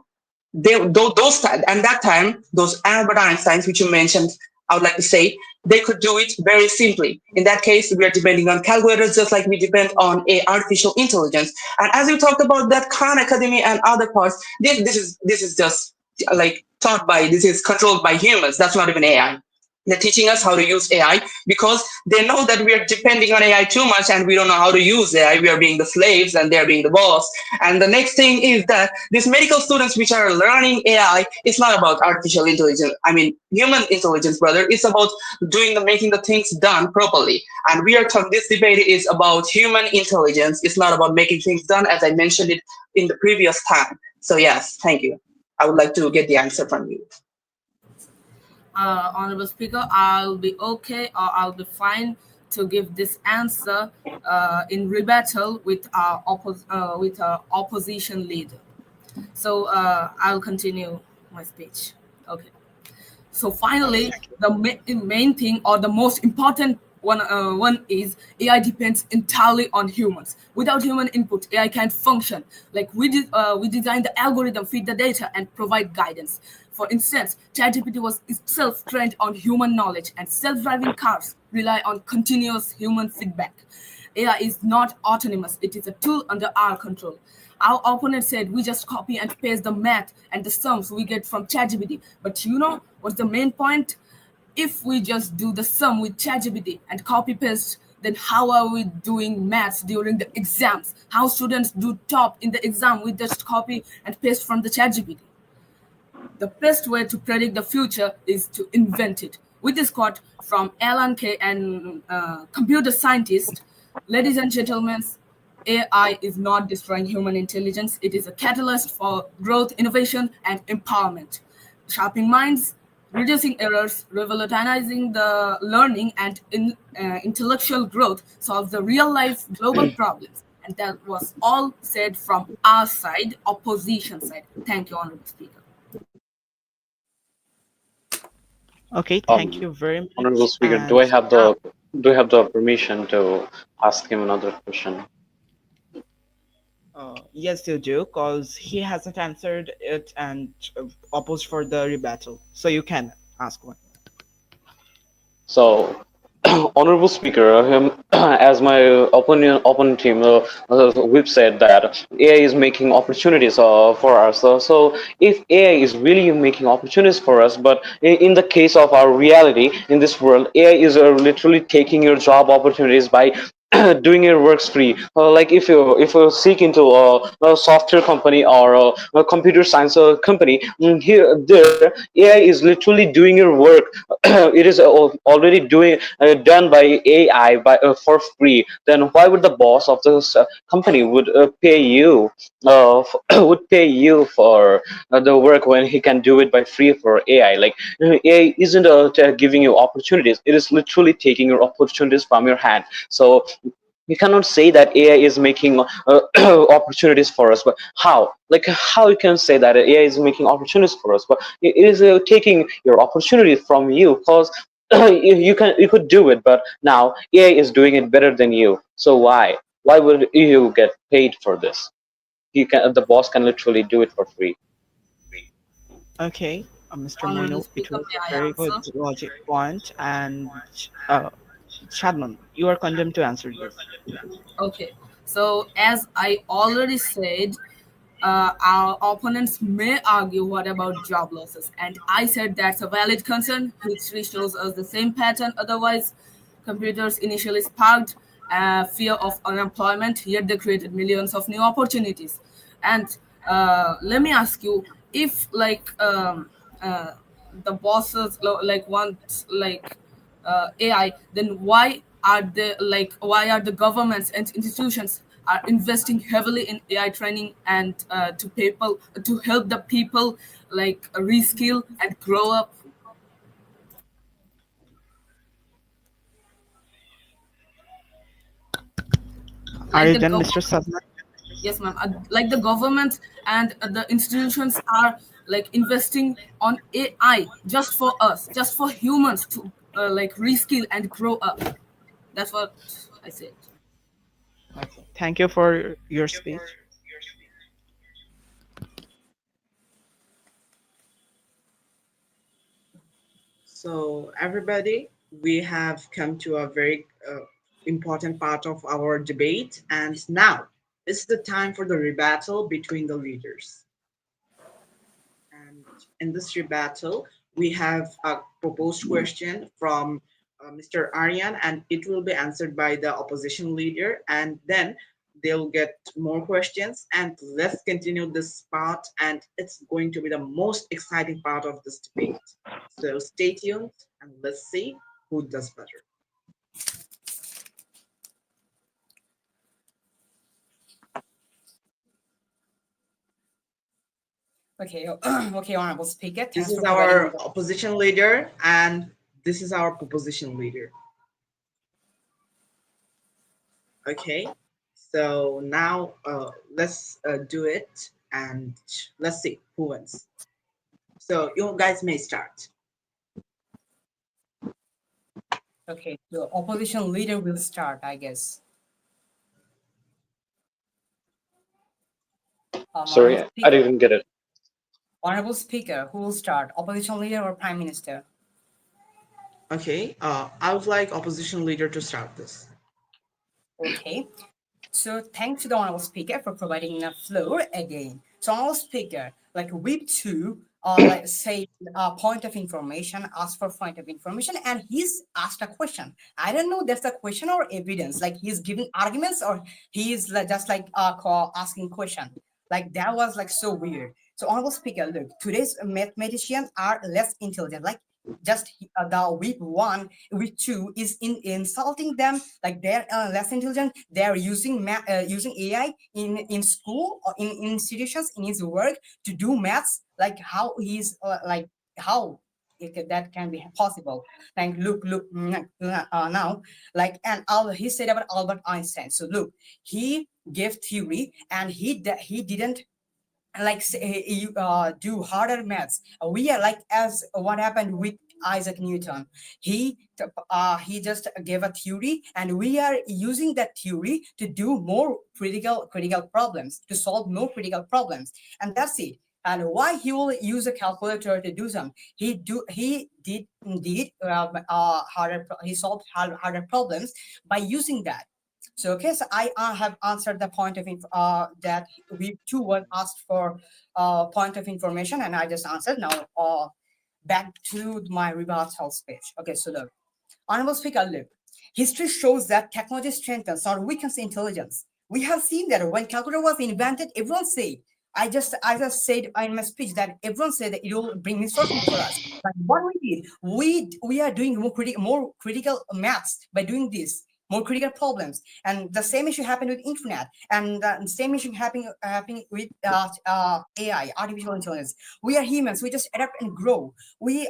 Those and that time, those Albert Einsteins which you mentioned, I would like to say they could do it very simply. In that case, we are depending on calculators just like we depend on a artificial intelligence. And as you talked about that Khan Academy and other parts, this is just like taught by, this is controlled by humans. That's not even AI. They're teaching us how to use AI because they know that we are depending on AI too much and we don't know how to use AI. We are being the slaves and they're being the boss. And the next thing is that these medical students which are learning AI, it's not about artificial intelligence. I mean, human intelligence, brother. It's about making the things done properly. And we are talking, this debate is about human intelligence. It's not about making things done, as I mentioned it in the previous time. So yes, thank you. I would like to get the answer from you. Honorable Speaker, I'll be okay or I'll be fine to give this answer in rebuttal with our opposition leader. So I'll continue my speech. Okay. So finally, the main thing or the most important one is AI depends entirely on humans. Without human input, AI can't function. Like we design the algorithm, feed the data, and provide guidance. For instance, ChatGPT was itself trained on human knowledge, and self-driving cars rely on continuous human feedback. AI is not autonomous; it is a tool under our control. Our opponent said we just copy and paste the math and the sums we get from ChatGPT. But you know what's the main point? If we just do the sum with ChatGPT and copy paste, then how are we doing maths during the exams? How students do top in the exam with just copy and paste from the ChatGPT? The best way to predict the future is to invent it. With this quote from Alan Kay and computer scientist, ladies and gentlemen, AI is not destroying human intelligence. It is a catalyst for growth, innovation, and empowerment. Sharpening minds, reducing errors, revolutionizing the learning and intellectual growth solves the real-life global problems. And that was all said from our side, opposition side. Thank you, Honorable Speaker. Okay, thank Um, you very Honorable much. Speaker, And now, do I have the permission to ask him another question? Yes, you do, because he hasn't answered it and opposed for the rebuttal. So you can ask one. So, honorable speaker, as my opponent team whip said that AI is making opportunities for us. So, if AI is really making opportunities for us, but in the case of our reality in this world, AI is literally taking your job opportunities by doing your works free. Like if you seek into a software company or a computer science company, here there AI is literally doing your work. It is already doing done by AI for free. Then why would the boss of this company would pay you would pay you for the work when he can do it by free for AI? Like AI isn't giving you opportunities; it is literally taking your opportunities from your hand. So you cannot say that AI is making opportunities for us. But how? Like how you can say that AI is making opportunities for us, but it is taking your opportunity from you because you could do it, but now AI is doing it better than you. So why? Why would you get paid for this? The boss can literally do it for free. Okay, Mr. Honorable Moinul, it Speaker, was a may I very good answer? logic point, and uh, Sadman, you are condemned to answer this. Okay, so as I already said, our opponents may argue what about job losses, and I said that's a valid concern. History shows us the same pattern. Otherwise, computers initially sparked fear of unemployment, yet they created millions of new opportunities. And let me ask you, if uh, the bosses want AI, then why are the governments and institutions are investing heavily in AI training and to help the people reskill and grow up? Are Like you the done, government, Mr. Sadman? yes, ma'am. Like the government and the institutions are investing on AI just for us, just for humans to reskill and grow up. That's what I said. Okay. Thank you for your speech. So, everybody, we have come to a very important part of our debate, and now it's the time for the rebuttal between the leaders. And in this rebuttal, we have a proposed question from Mr. Aryaan, and it will be answered by the opposition leader, and then they'll get more questions. And let's continue this part, and it's going to be the most exciting part of this debate. So stay tuned, and let's see who does better. Okay, okay, honorable speaker, This thanks is for providing me our the. opposition leader, and this is our proposition leader. Okay, so now let's do it and let's see who wins. So you guys may start. Okay, the opposition leader will start, I guess. Honorable Sorry, I speaker, didn't get it. who will start? Opposition leader or prime minister? Okay, I would like opposition leader to start this. Okay. So thanks to the honorable speaker for providing the floor again. So honorable speaker, like week two, like say point of information, ask for point of information, and he's asked a question. I don't know that's a question or evidence. Like he's giving arguments or he's like, just like asking question. Like that was like so weird. So honorable speaker, look, today's mathematicians are less intelligent. Like just the week one, week two is insulting them like they're less intelligent. They're using using AI in school or in institutions in his work to do maths. Like how he's like how that can be possible. Like look now like and he said about Albert Einstein. So look, he gave theory and he didn't like say, you do harder maths. We are like as what happened with Isaac Newton. He just gave a theory, and we are using that theory to do more critical problems, to solve more critical problems, and that's it. And why he will use a calculator to do some? He did indeed he solved harder problems by using that. So okay, so I have answered the point of that we too were asked for point of information, and I just answered. Now back to my rebuttal speech. Okay, so look, Honorable Speaker, look, history shows that technology strengthens or weakens intelligence. We have seen that when calculator was invented, everyone said, I just said in my speech that everyone said that it will bring misfortune for us. But what we did, we are doing more critical maths by doing this, more critical problems. And the same issue happened with internet, and the same issue happening with AI, artificial intelligence. We are humans. We just adapt and grow. We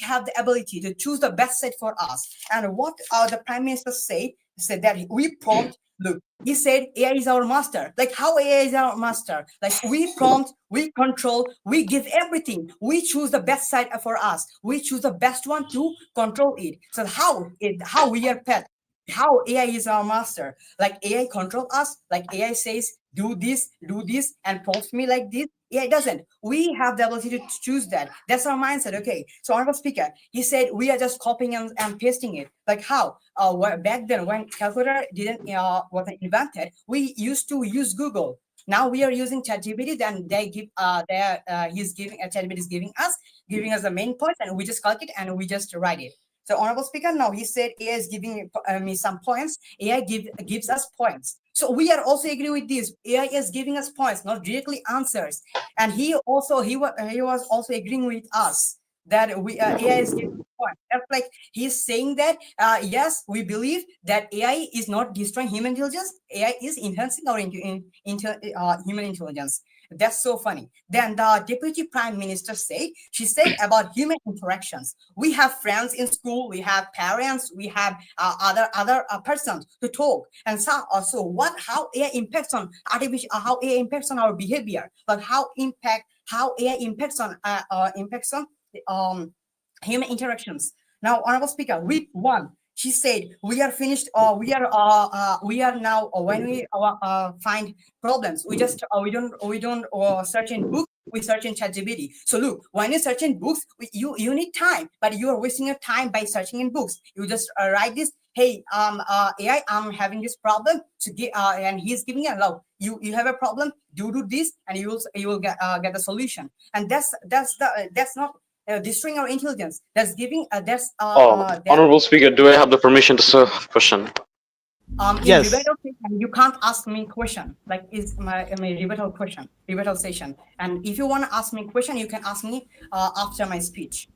have the ability to choose the best set for us. And what the Prime Minister said that we prompt. Look, he said AI is our master. Like how AI is our master? Like we prompt, we control, we give everything. We choose the best side for us. We choose the best one to control it. So how we are pet, how AI is our master. Like AI control us. Like AI says, do this, and prompts me like this. AI doesn't. We have the ability to choose that. That's our mindset. Okay. So Honorable Speaker, he said we are just copying and pasting it. Like how? Back then when calculator didn't wasn't invented, we used to use Google. Now we are using ChatGPT. Then they give he's giving ChatGPT is giving us the main point, and we just calculate and we just write it. So Honorable Speaker, now he said AI is giving me some points. AI gives us points. So we are also agree with this. AI is giving us points, not directly answers. And he was also agreeing with us that AI is giving points. That's like he's saying that yes, we believe that AI is not destroying human intelligence. AI is enhancing our human intelligence. That's so funny. Then the Deputy Prime Minister she said about human interactions. We have friends in school, we have parents, we have other persons to talk. And so what? How AI impacts on how AI impacts on our behavior, but how AI impacts on human interactions. Now, Honorable Speaker, week one, she said we are finished. We are now when we find problems, we don't search in books. We search in ChatGPT. So look, when you search in books, you need time, but you are wasting your time by searching in books. You just write this. Hey, AI, I'm having this problem. So and he's giving a love. You have a problem. Do this, and you will get the solution. And that's not destroying our intelligence. That's giving that Honorable Speaker, do I have the permission to serve question? in Yes. rebuttal session, you can't ask me question. Like is my rebuttal session. And if you want to ask me question, you can ask me after my speech.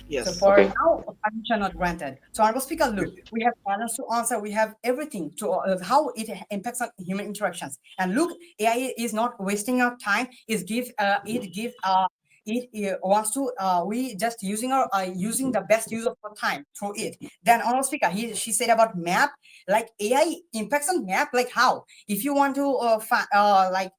So Yes. for Okay. now, permission not granted. So Honorable Speaker, look, we have panels to answer. We have everything to how it impacts on human interactions. And look, AI is not wasting our time. It wants to we just using the best use of our time through it. Then Honorable Speaker, she said about map, like AI impacts on map, like how? If you want to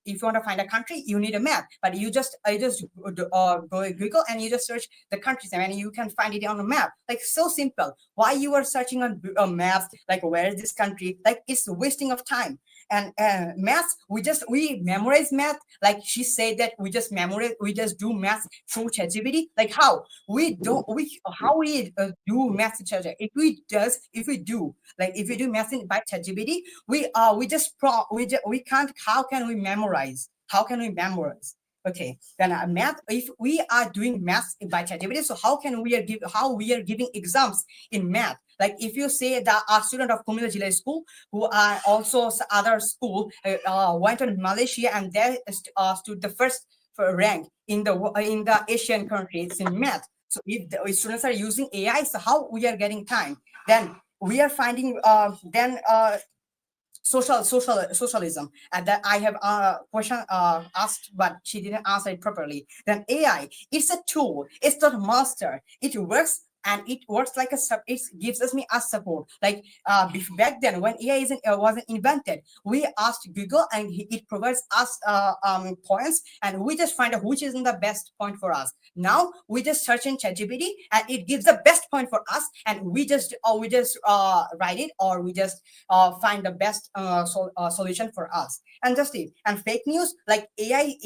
if you want to find a country, you need a map, but you just go Google and you just search the countries and you can find it on a map. Like so simple. Why you are searching on maps? Like where is this country? Like it's a wasting of time. And maths, we memorize math. Like she said that we just do math through ChatGPT. Like how? We don't we how we do math in ChatGPT. If we do math by ChatGPT, we can't. How can we memorize? How can we memorize? Okay, then math. If we are doing math by ChatGPT, so how we are giving exams in math? Like if you say that a student of Kumila Jilai school who are also other school went to Malaysia and they stood the first rank in the Asian countries in math. So if the students are using AI, so how we are getting time? Then we are finding socialism, and that I have a question asked, but she didn't answer it properly. Then AI, it's a tool, it's not a master. It works and it works like it gives us me a support. Like back then when AI wasn't invented, we asked Google and it provides us points, and we just find out which isn't the best point for us. Now we just search in ChatGPT and it gives the best point for us, and we just write it, or we just find the best solution for us. And just it. And fake news, like AI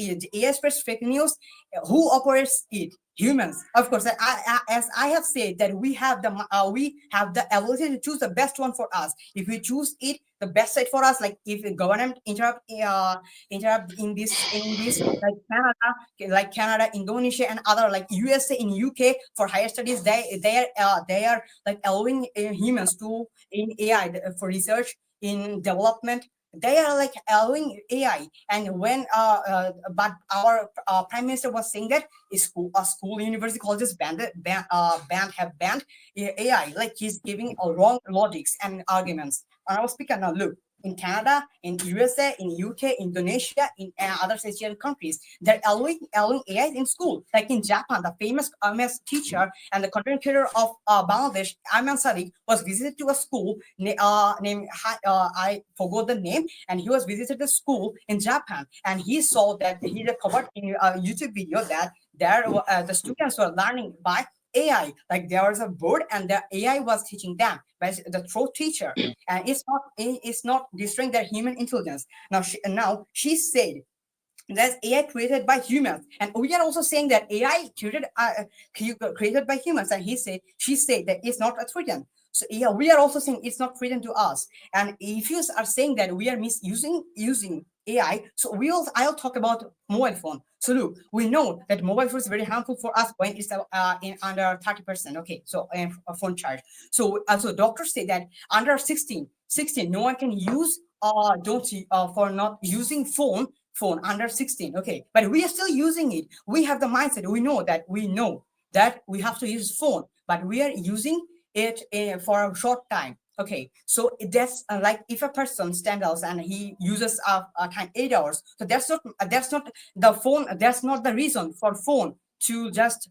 spreads fake news. Who operates it? Humans, of course. As I have said, that we have the ability to choose the best one for us. If we choose it, the best site for us, like if the government interrupt in this like Canada, Indonesia, and other like USA in UK for higher studies, they are like allowing humans to in AI for research in development. They are like allowing AI. And when but our prime minister was saying that school university colleges banned AI, like he's giving a wrong logics and arguments. And I was speaking now, look, in Canada, in USA, in UK, Indonesia, in other Asian countries, they're allowing AI in school. Like in Japan, the famous MS teacher and the content creator of Bangladesh, Ayman Sadiq, was visited to a school named I forgot the name, and he was visited the school in Japan, and he saw that he covered in a YouTube video that the students were learning by AI. Like there was a board and the AI was teaching them by the true teacher, and it's not destroying their human intelligence. Now she said that's AI created by humans, and we are also saying that AI created by humans. And she said that it's not a threat. So yeah, we are also saying it's not threatened to us. And if you are saying that we are misusing using AI, so I'll talk about mobile phone. So look, we know that mobile phone is very harmful for us when it's in under 30%. Okay, so a phone charge. So doctors say that under 16, no one can use don't for not using phone under 16. Okay, but we are still using it. We have the mindset. We know that we have to use phone, but we are using it for a short time. Okay, so that's like if a person stands and he uses time 8 hours, so that's not the phone. That's not the reason for phone to just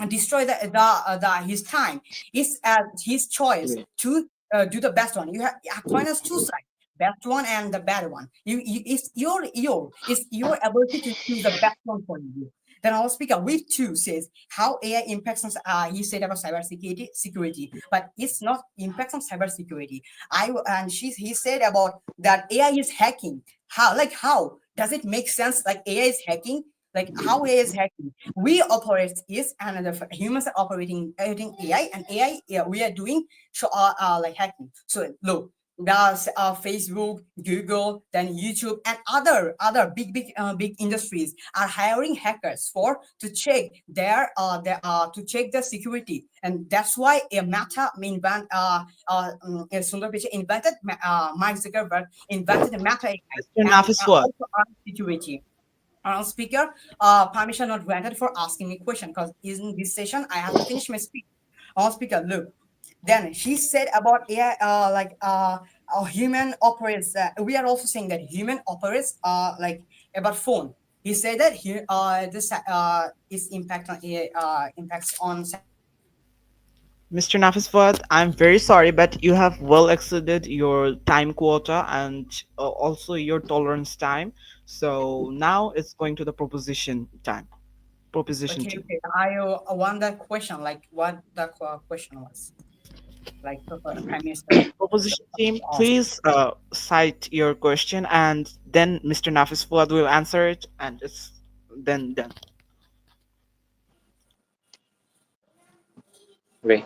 destroy the his time. It's his choice to do the best one. You have coin has two sides, best one and the bad one. It's your ability to choose the best one for you. Then our speaker with two says how AI impacts on he said about security, but it's not impacts on cybersecurity. He said about that AI is hacking. How does it make sense? Like AI is hacking, like how AI is hacking. We operate is and the humans are operating AI, and AI, yeah, we are doing like hacking. So look, does Facebook, Google, then YouTube, and other big industries are hiring hackers to check to check their security. And that's why a Meta Sundar Pichai invented Mark Zuckerberg invented a Meta AI, Mr. and Nafis what? also security. Speaker, permission not granted for asking me question, because in this session I have to finish my speech. Speaker, look. Then she said about AI, human operates. We are also saying that human operates like about phone. He said that here this is impact on AI, impacts on Mr. Nafis Fuad, I'm very sorry, but you have well exceeded your time quota and also your tolerance time. So now it's going to the proposition time. Proposition Okay, team. okay. I want that question, like what the question was, like for the prime minister. Proposition team, Ask. please cite your question, and then Mr. Nafis Fuad will answer it, and it's then done. Wait,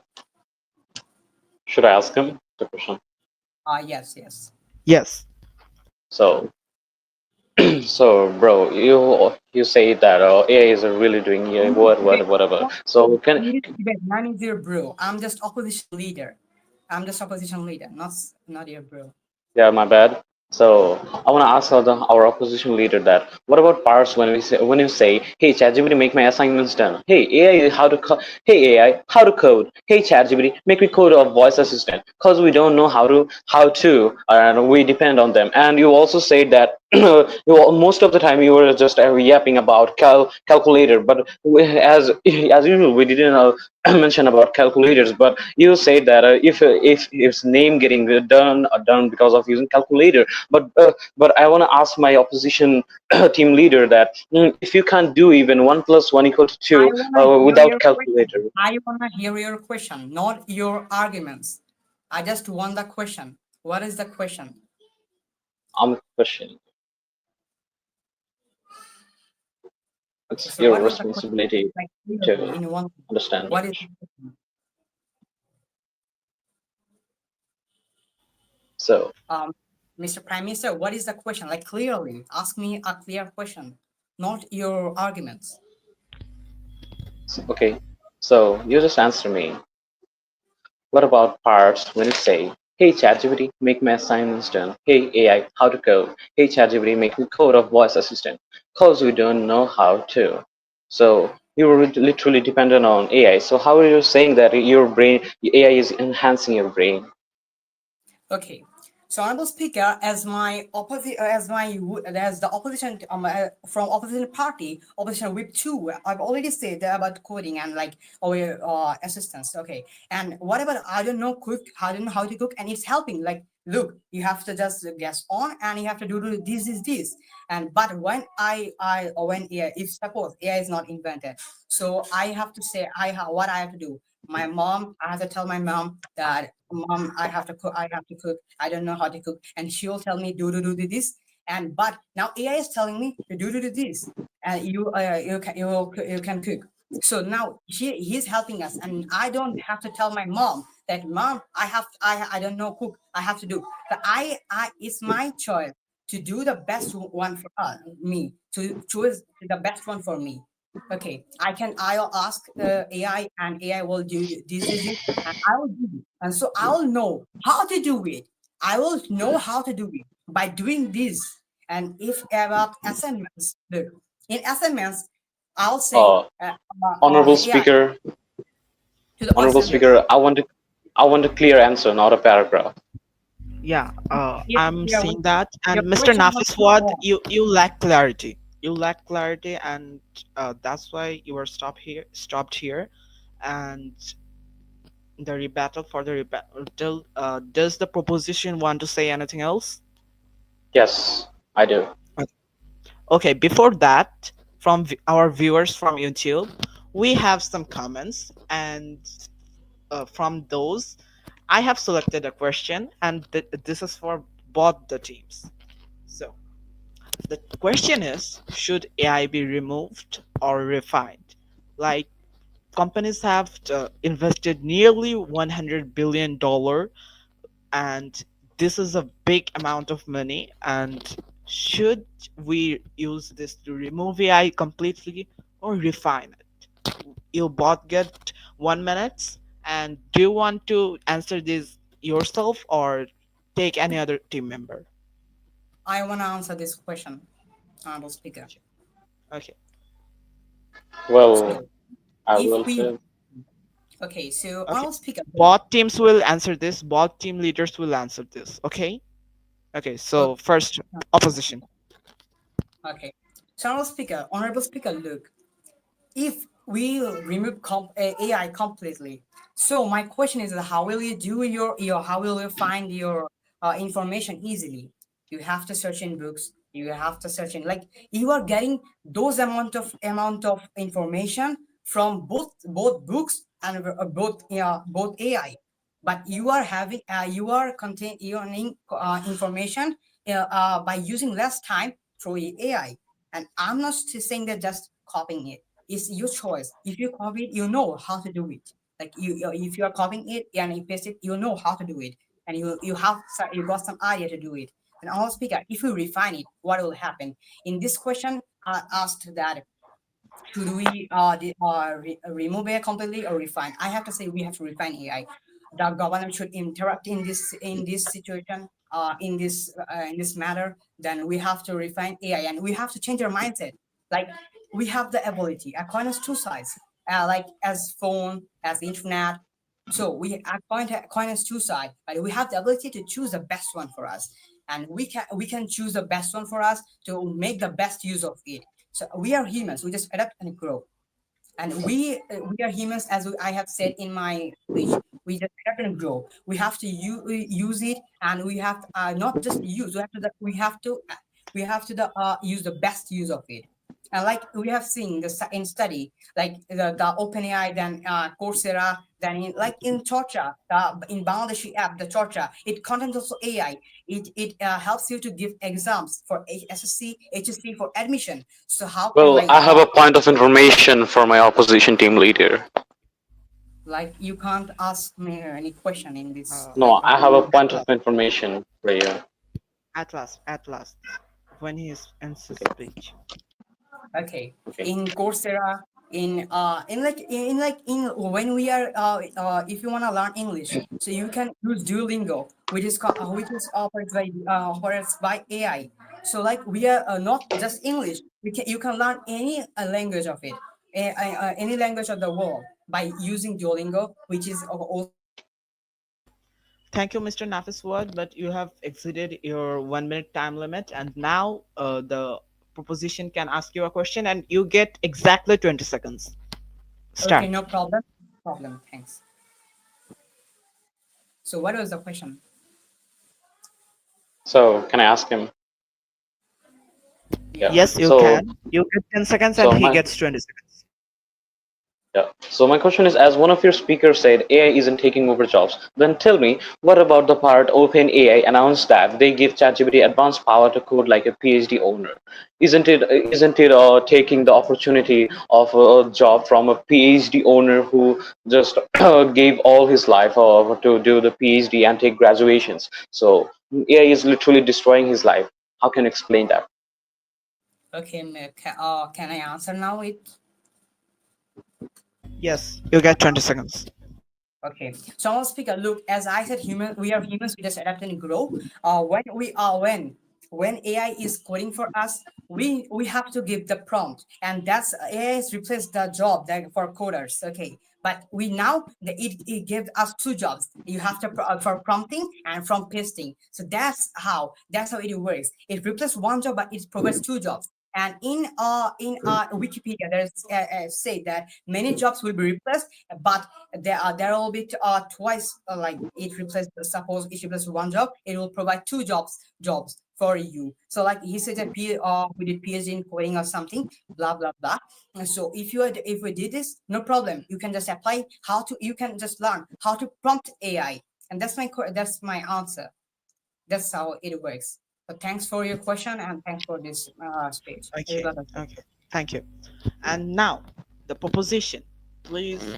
should I ask him the question? Yes, yes. Yes. So, so bro, you say that AI is really doing whatever. So can My name is your bro. I'm just opposition leader. Not your bro. Yeah, my bad. So I want to ask our opposition leader that what about parts when you say, hey ChatGPT, make my assignments done. Hey AI, hey AI, how to code. Hey ChatGPT, make me code a voice assistant. Cause we don't know how to and we depend on them. And you also said that most of the time you were just yapping about calculator, but as usual we didn't mention about calculators. But you say that if name getting done because of using calculator. But I want to ask my opposition team leader that if you can't do even 1 + 1 = I 2 wanna hear without your calculator. question. I wanna hear your question, not your arguments. I just want the question. What is the question? I'm questioning. Okay, It's so your what is the question? responsibility Like clearly to in one. understand What is English. the question? So, Um, Mr. Prime Minister, what is the question? Like clearly, ask me a clear question, not your arguments. okay. So you just answer me. What about parts when you say, "Hey ChatGPT, make my assignments done. Hey AI, how to code. Hey ChatGPT, make me code of voice assistant." Cause we don't know how to. So you were literally dependent on AI. So how are you saying that your brain, AI is enhancing your brain? Okay. So honorable speaker, as the opposition from opposition party, opposition whip two, I've already said about coding and like our assistance. Okay, and what about I don't know cook, I don't know how to cook, and it's helping. Like, look, you have to just guess on, and you have to do this, and but when AI, if suppose AI is not invented, so I have to say what I have to do. My mom, I have to tell my mom that mom, I have to cook, I don't know how to cook, and she will tell me do this, and but now AI is telling me to do this, and you can cook. So now he's helping us, and I don't have to tell my mom that mom, I don't know cook, I have to do, but I it's my choice to do the best one for me, to choose the best one for me. Okay, I'll ask AI, and AI will do this, and I will do it. And so I will know how to do it. I will know how to do it by doing this. And if about assignments, look, in assignments, I'll say Uh, honorable AI speaker, to the honorable assembly. speaker, I want a clear answer, not a paragraph. Yeah, If I'm your seeing that. your And Mr. question was Nafis, too what long, you lack clarity. You lack clarity, and that's why you were stopped here. And the rebuttal for the rebuttal. Does the proposition want to say anything else? Yes, I do. Okay, before that, from our viewers from YouTube, we have some comments, and from those, I have selected a question, and this is for both the teams. So, the question is, should AI be removed or refined? Like, companies have invested nearly $100 billion, and this is a big amount of money. And should we use this to remove AI completely or refine it? You both get 1 minute, and do you want to answer this yourself or take any other team member? I want to answer this question, honorable speaker. Okay. Well, So I if will we, too. okay, so Okay. honorable speaker, Both teams will answer this. Both team leaders will answer this. Okay. Okay. So okay, first, opposition. okay. So honorable speaker, look, if we remove AI completely, so my question is how will you do your how will you find your information easily? You have to search in books. You have to search in, like, you are getting those amount of information from both books and both AI, but you are containing information by using less time through AI. And I'm not saying that just copying it. It's your choice. If you copy it, you know how to do it. Like if you are copying it and you paste it, you know how to do it, and you got some idea to do it. And I'll speaker, if you refine it, what will happen? In this question, I asked that should we remove AI completely or refine? I have to say we have to refine AI. The government should interact in this situation, in this matter. Then we have to refine AI, and we have to change our mindset. Like, we have the ability. A coin has two sides. Like as phone, as internet. So a coin has two sides, but we have the ability to choose the best one for us. and we can choose the best one for us to make the best use of it. So we are humans, we just adapt and grow. And we are humans, as I have said in my speech. We just adapt and grow. We have to use it, and we have not just use. We have to use the best use of it. And like we have seen in study, like the OpenAI, then Coursera, then in Chorcha, in Bangladeshi app, the Chorcha, it contains also AI. It helps you to give exams for SSC, HSC for admission. So how can Well, I have a point of information for my opposition team leader. like you can't ask me any question in this like No, I have a point of information for you. At last, when he is ends his Okay. speech. okay, Okay. in Coursera, in when we are if you want to learn English, so you can use Duolingo, which is offered by AI. So like we are not just English, you can learn any language of it, any language of the world by using Duolingo, which is also offered by AI. Thank you, Mr. Nafis Ward, but you have exceeded your 1 minute time limit, and now the proposition can ask you a question, and you get exactly 20 seconds. Okay, Start. no problem. Problem. Thanks. So what was the question? So, can I ask him? Yeah. Yeah. Yes, you So, can. You get 10 seconds, and so he my gets 20 seconds. Yeah. So my question is, as one of your speakers said, AI isn't taking over jobs. Then tell me, what about the part OpenAI announced that they give ChatGPT advanced power to code like a PhD owner? Isn't it taking the opportunity of a job from a PhD owner who just gave all his life to do the PhD and take graduations? So AI is literally destroying his life. How can you explain that? Okay, can I answer now? Yes, you get 20 seconds. Okay, so I'll speak. Look, as I said, we are humans. We just adapt and grow. When AI is coding for us, we have to give the prompt, and that's AI has replaced the job that for coders. Okay, but it gives us two jobs. You have to for prompting and from pasting. So that's how it works. It replaces one job, but it provides two jobs. And in Wikipedia, there's say that many jobs will be replaced, but there will be twice like it replaces, suppose it replaces one job, it will provide two jobs for you. So like he said that we did PhD in coding or something, blah blah blah. And so if we did this, no problem, you can just apply you can just learn how to prompt AI. And that's my answer. That's how it works. But thanks for your question, and thanks for this speech. Okay, okay. Thank you. And now, the proposition. Please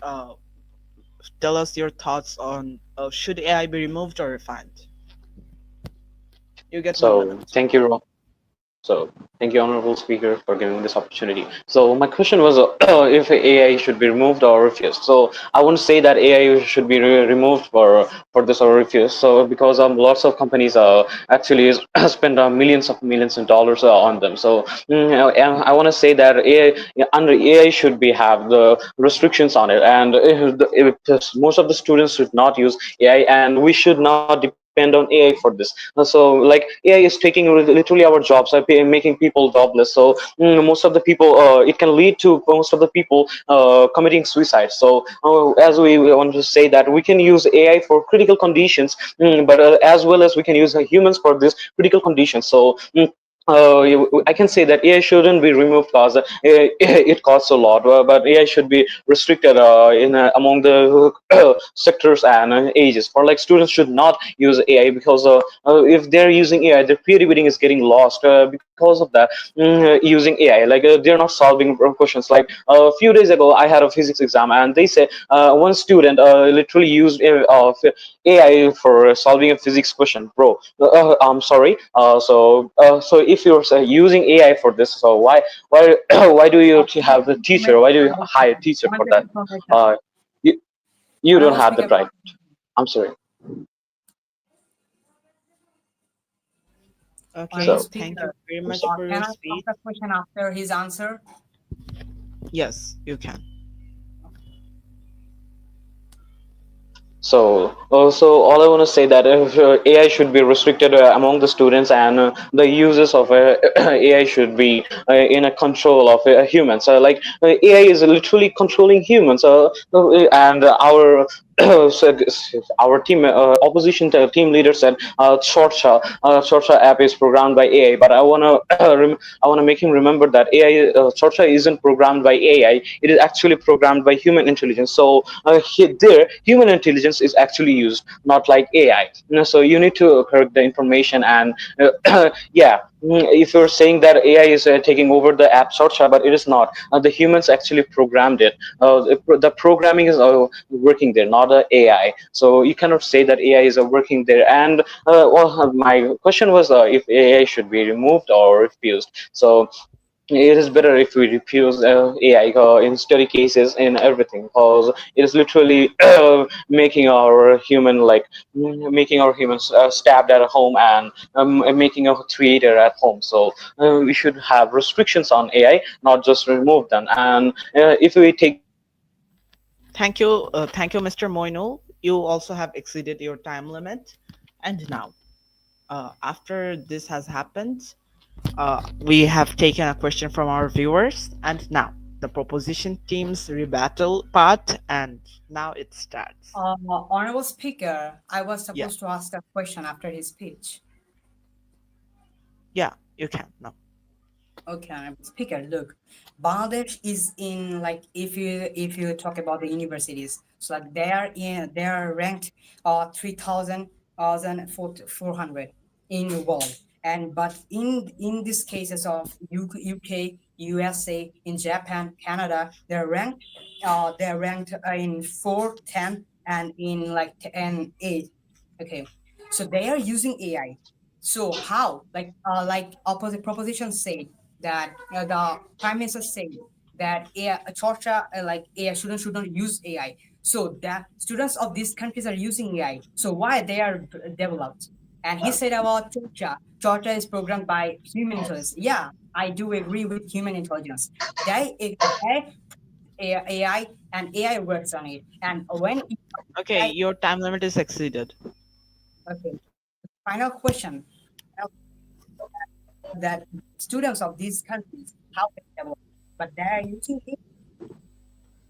tell us your thoughts on should AI be removed or refined? You get one So minute. thank you, So thank you, honorable speaker, for giving this opportunity. So my question was if AI should be removed or refused. So I wouldn't say that AI should be removed for this or refused. So because lots of companies actually spend millions of dollars on them. So and I want to say that under AI should be have the restrictions on it, and most of the students should not use AI, and we should not depend on AI for this. So like AI is taking literally our jobs, making people jobless. So most of the people, it can lead to most of the people committing suicide. So as we want to say that we can use AI for critical conditions, but as well as we can use humans for this critical conditions. So I can say that AI shouldn't be removed because it costs a lot, but AI should be restricted in among the sectors and ages. For like students should not use AI because if they're using AI, their creativity is getting lost because of that. Using AI, like they're not solving questions. Like a few days ago, I had a physics exam, and they say one student literally used AI for solving a physics question, bro. I'm sorry. So if you're using AI for this, so why why do you have a teacher? Why do you hire a teacher for that? Uh, you, you don't Honorable have the speaker, right. I'm sorry. honorable Okay, So thank you speaker, very much for can your I ask speech. a question after his answer? Yes, you can. So all I want to say that if, AI should be restricted among the students, and the uses of AI should be in a control of humans. Like AI is literally controlling humans, and our said our team opposition team leader said Chorcha app is programmed by AI. But I wanna I wanna make him remember that AI Chorcha isn't programmed by AI. It is actually programmed by human intelligence. So there human intelligence is actually used, not like AI. So you need to correct the information. And yeah, if you're saying that AI is taking over the app Chorcha, but it is not. The humans actually programmed it. The programming is working there, not the AI. So you cannot say that AI is working there. And well, my question was if AI should be removed or refused. So it is better if we refuse AI in study cases in everything, because it is literally making our human like making our humans stabbed at home, and making a theater at home. So we should have restrictions on AI, not just remove them. And if we take the Thank you, Mr. Moinul. You also have exceeded your time limit. And now, after this has happened, we have taken a question from our viewers, and now the proposition team's rebuttal part, and now it starts. Honorable Speaker, I was Yeah, supposed to ask a question after his speech. yeah, you can now. Okay, Honorable Speaker, look, Bangladesh is in like if you talk about the universities, so like they are ranked 3,400 in the world, and but in these cases of UK, USA, in Japan, Canada, they're ranked in 4, 10, and in like 10, 8. Okay, so they are using AI. So how like opposite proposition said that the prime minister said that AI, Georgia like AI students should not use AI. So the students of these countries are using AI. So why they are developed? And he said about Georgia. Georgia is programmed by human intelligence. Yeah, I do agree with human intelligence. They AI and AI works on it. And when Okay, AI, your time limit is exceeded. okay, final question that students of these countries how they develop, but they are using it.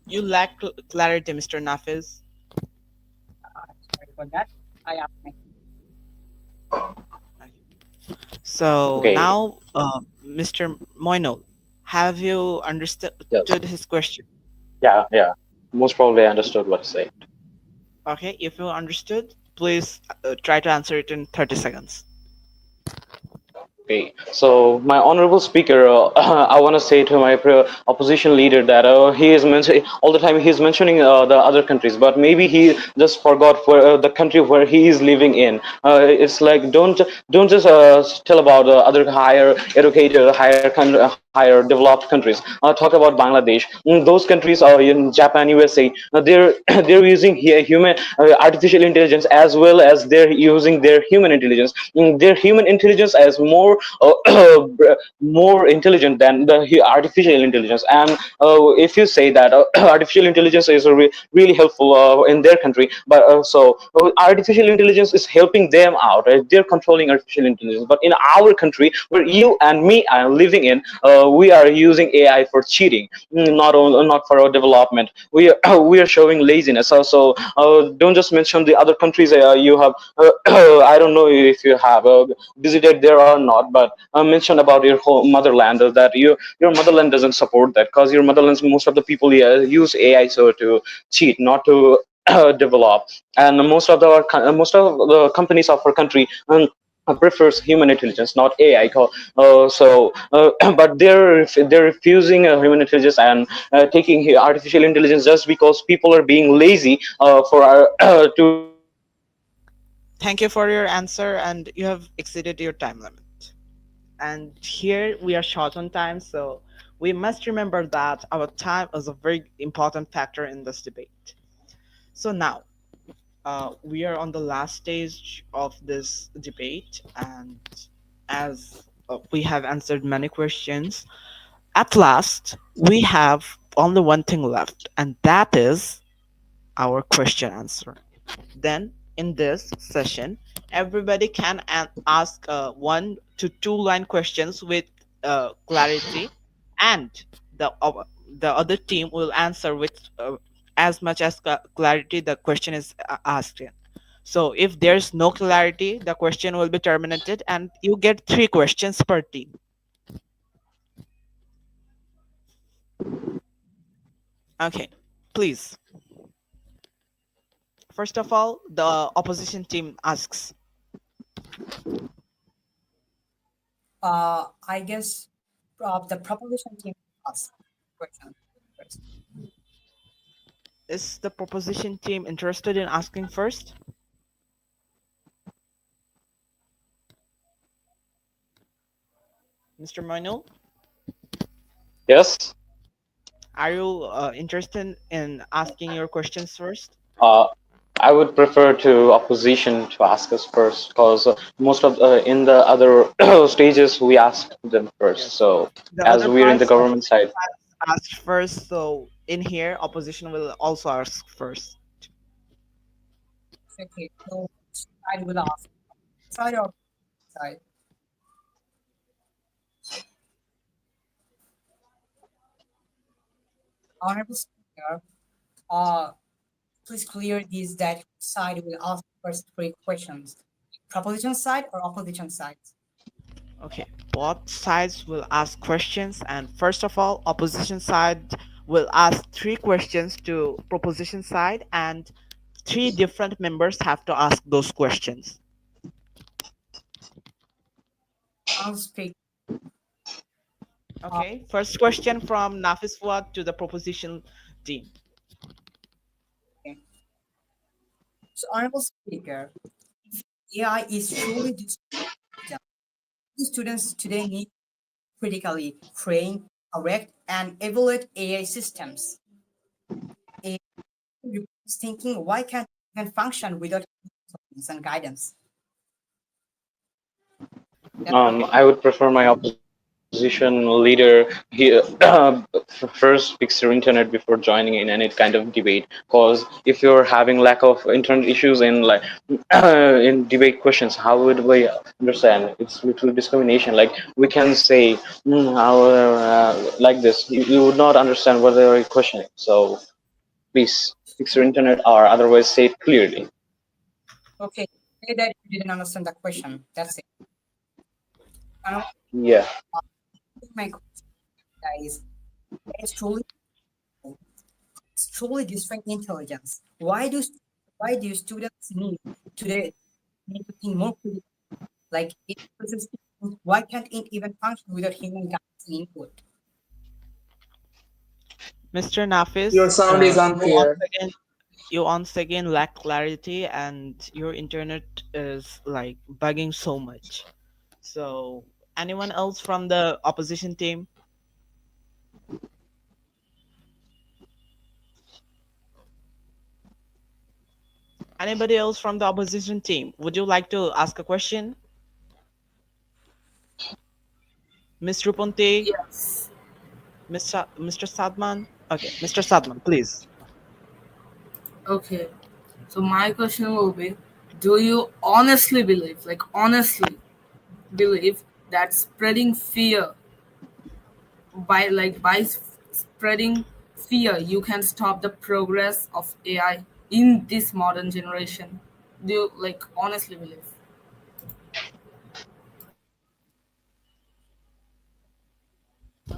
You lack clarity, Mr. Nafis. Sorry for that. I asked my So okay, now, Mr. Moinul, have you understood yes, his question? yeah, most probably I understood what he said. Okay, if you understood, please try to answer it in 30 seconds. Okay, so my honorable speaker, I want to say to my opposition leader that he is mentioning all the time. He's mentioning the other countries, but maybe he just forgot where the country where he is living in. It's like don't just tell about other higher educated, higher developed countries. Talk about Bangladesh. Those countries are in Japan, USA. They're they're using human artificial intelligence as well as they're using their human intelligence. Their human intelligence as more intelligent than the artificial intelligence. And if you say that artificial intelligence is really helpful in their country, but artificial intelligence is helping them out. They're controlling artificial intelligence. But in our country, where you and me are living in, we are using AI for cheating, not for our development. We are showing laziness. So don't just mention the other countries you have. I don't know if you have visited there or not, but mention about your home motherland, that your motherland doesn't support that, because your motherland, most of the people use AI so to cheat, not to develop. And most of the companies of our country prefers human intelligence, not AI. But they're refusing human intelligence and taking artificial intelligence just because people are being lazy for our to Thank you for your answer, and you have exceeded your time limit. And here we are short on time, so we must remember that our time is a very important factor in this debate. So now, we are on the last stage of this debate, and as we have answered many questions, at last we have only one thing left, and that is our question answer. Then, in this session, everybody can ask 1 to 2 line questions with clarity, and the other team will answer with as much as clarity the question is asked in. So, if there's no clarity, the question will be terminated, and you get 3 questions per team. Okay, please. First of all, the opposition team asks. I guess the proposition team ask question first. Is the proposition team interested in asking first? Mr. Moinul, Yes. are you interested in asking your questions first? Uh, I would prefer to opposition to ask us first because most of in the other stages we ask them first. Yes. So The as other we're in the parts, government opposition side, has asked first, so in here, opposition will also ask first. Okay, so side will ask side or side. Honorable Speaker, uh, please clear this that side will ask first 3 questions. Proposition side or opposition side? Okay, both sides will ask questions, and first of all, opposition side will ask 3 questions to proposition side, and 3 different members have to ask those questions. I'll speak. Uh, Okay, first question from Nafis to the proposition team. okay. So, Honorable Speaker, if AI is truly distributed, students today need critically train, correct, and evaluate AI systems. AI is thinking, why can't it even function without guidance and guidance? That's my question. I would prefer my opposition leader he first fix your internet before joining in any kind of debate. Because if you're having lack of internet issues in like in debate questions, how would we understand? It's literally discrimination. Like we can say like this, you would not understand what they're questioning. So please fix your internet or otherwise say it clearly. Okay, say that you didn't understand the question. That's it. Now, Yeah. my question is, it's truly, it's truly different intelligence. Why do students need today need to think more critically? Like, why can't it even function without human guidance and input? Mr. Your Nafis, sound is unclear. you once again lack clarity, and your internet is like bugging so much. So, anyone else from the opposition team? Anybody else from the opposition team? Would you like to ask a question? Miss Ruponti, Yes. Mr. Sadman? Okay, Mr. Sadman, please. Okay. So my question will be, do you honestly believe, like honestly believe that spreading fear by spreading fear you can stop the progress of AI in this modern generation? Do you like honestly believe?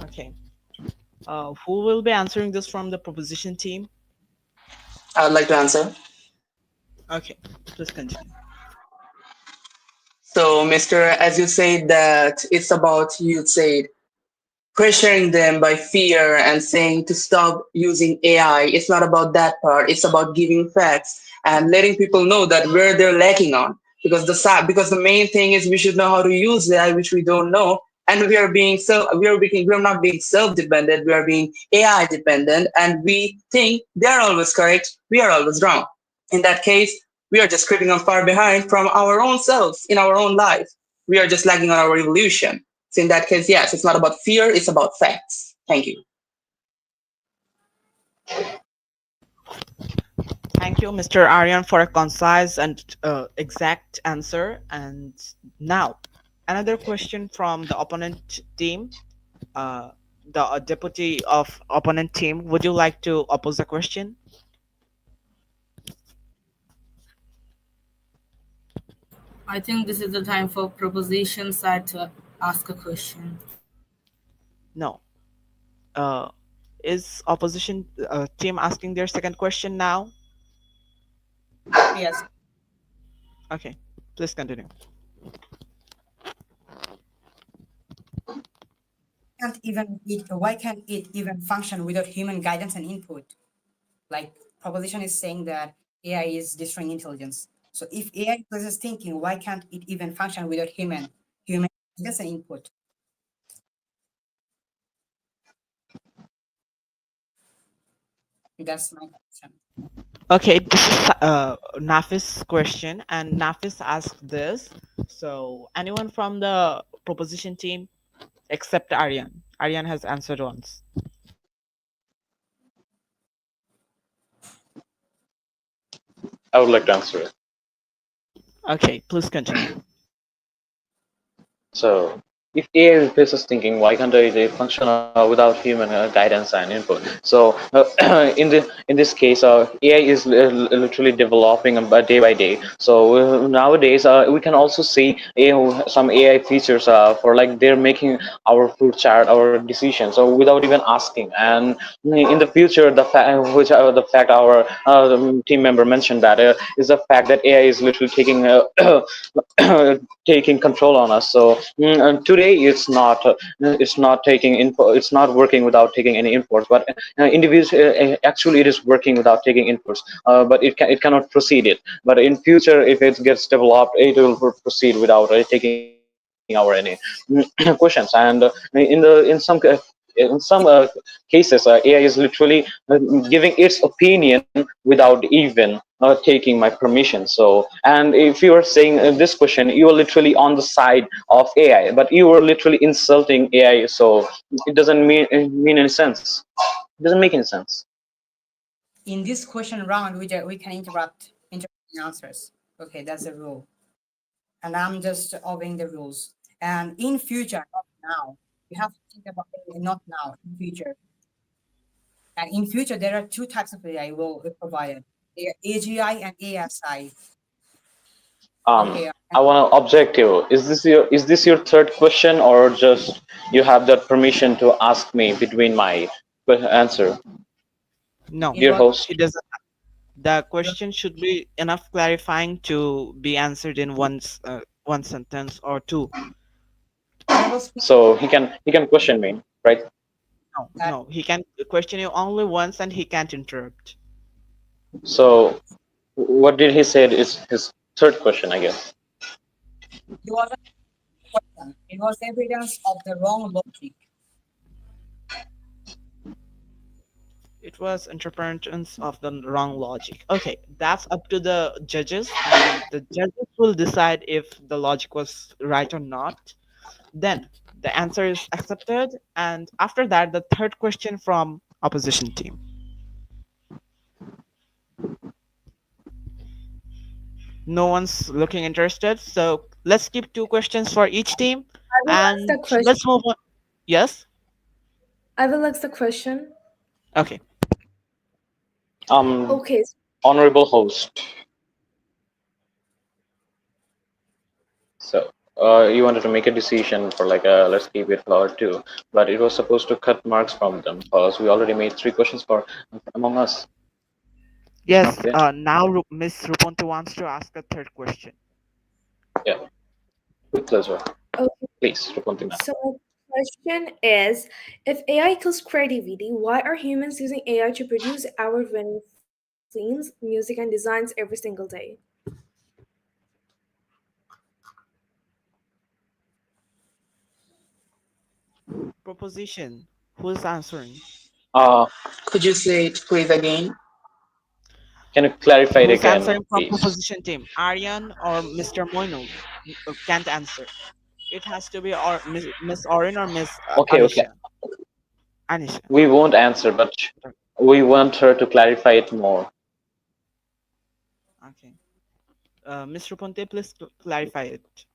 Okay. Who will be answering this from the proposition team? I would like to answer. Okay, please continue. So, Mr. As you said that it's about you said pressuring them by fear and saying to stop using AI. It's not about that part. It's about giving facts and letting people know that where they're lacking on. Because the main thing is we should know how to use AI, which we don't know, and we are not being self dependent. We are being AI dependent, and we think they are always correct. We are always wrong. In that case, we are just creeping on far behind from our own selves in our own life. We are just lagging on our evolution. So in that case, yes, it's not about fear, it's about facts. Thank you. Thank you, you, Mr. Aryan, for a concise and exact answer. And now, another question from the opponent team. Uh, the deputy of opponent team, would you like to oppose the question? I think this is the time for proposition side to ask a question. No. Uh, is opposition team asking their second question now? Yes. Okay, please continue. Why can't it even function without human guidance and input? Like proposition is saying that AI is destroying intelligence. So if AI replaces thinking, why can't it even function without human guidance and input? That's my question. Okay, this is Nafis' question, and Nafis asked this. So, anyone from the proposition team except Aryan? Aryan has answered once. I would like to answer it. Okay, please continue. So, if AI replaces thinking, why can't it function without human guidance and input? So, in this case, AI is literally developing day by day. So nowadays, we can also see some AI features for like they're making our food chart, our decisions, so without even asking. And in the future, the fact our team member mentioned that is the fact that AI is literally taking taking control on us. So and today it's not taking info, it's not working without taking any inputs, but individuals actually it is working without taking inputs, but it cannot proceed it. But in future, if it gets developed, it will proceed without taking our any questions. And in some cases, AI is literally giving its opinion without even taking my permission. So, and if you are saying this question, you are literally on the side of AI, but you are literally insulting AI. So it doesn't mean any sense. It doesn't make any sense. In this question round, we can interrupt answers. Okay, that's a rule. And I'm just obeying the rules. And in future, not now, you have to think about it, not now, in future. And in future, there are two types of AI will be provided. They are AGI and ASI. Okay, I want to object you. Is this your third question, or just you have that permission to ask me between my answer, No, it dear was host? it doesn't. The question should be enough clarifying to be answered in one sentence or two. honorable speaker. So he can question me, right? No, That no, he can question you only once, and he can't interrupt. So what did he say is his third question, I guess. it was a question. It was evidence of the wrong logic. It was interference of the wrong logic. Okay, that's up to the judges, and the judges will decide if the logic was right or not. Then the answer is accepted, and after that, the third question from opposition team. No one's looking interested, so let's keep two questions for each team, I will ask the and question. let's move on. Yes. I will ask the question. Okay. Um, Okay, honorable host. So you wanted to make a decision for like let's keep it for two, but it was supposed to cut marks from them because we already made three questions for among us. Yes. Yeah, Now Miss Ruponti wants to ask a third question. yeah, with pleasure. okay. Please, Ruponti ma'am. So my question is, if AI kills creativity, why are humans using AI to produce award-winning films, music, and designs every single day? Proposition. Who's answering? Uh, Could you say it please again? can you clarify it Who's again, answering from please? proposition team? Aryan or Mr. Moinul? Can't answer. It has to be or Miss Orin or Miss Okay, okay. Anisha. Anisha. We won't answer, but we want her to clarify it more. Okay. Ms. Ruponte, please clarify it.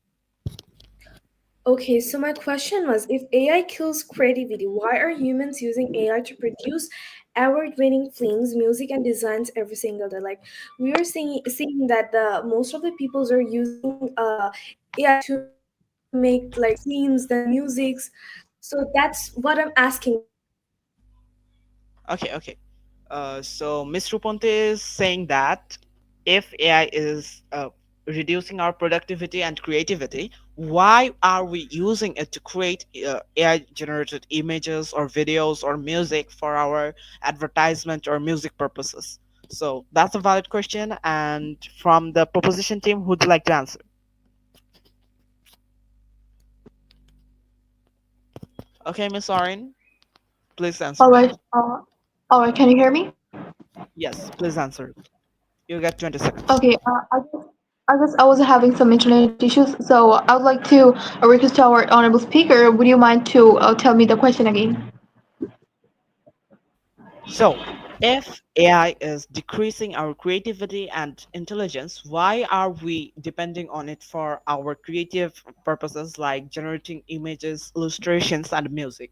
Okay, so my question was, if AI kills creativity, why are humans using AI to produce award-winning films, music, and designs every single day? Like we are seeing that the most of the peoples are using AI to make like films, then musics. So that's what I'm asking. Why are we using AI? Okay, okay. So Ms. Ruponte is saying that if AI is reducing our productivity and creativity, why are we using it to create AI generated images or videos or music for our advertisement or music purposes? So that's a valid question. And from the proposition team, who'd like to answer? Okay, Miss Orin, please All answer right. it. All right. Can you hear me? Yes, please answer. You get 20 seconds. Okay. I guess I was having some internet issues, so I would like to request our honorable speaker. Would you mind to tell me the question again? So, if AI is decreasing our creativity and intelligence, why are we depending on it for our creative purposes like generating images, illustrations, and music?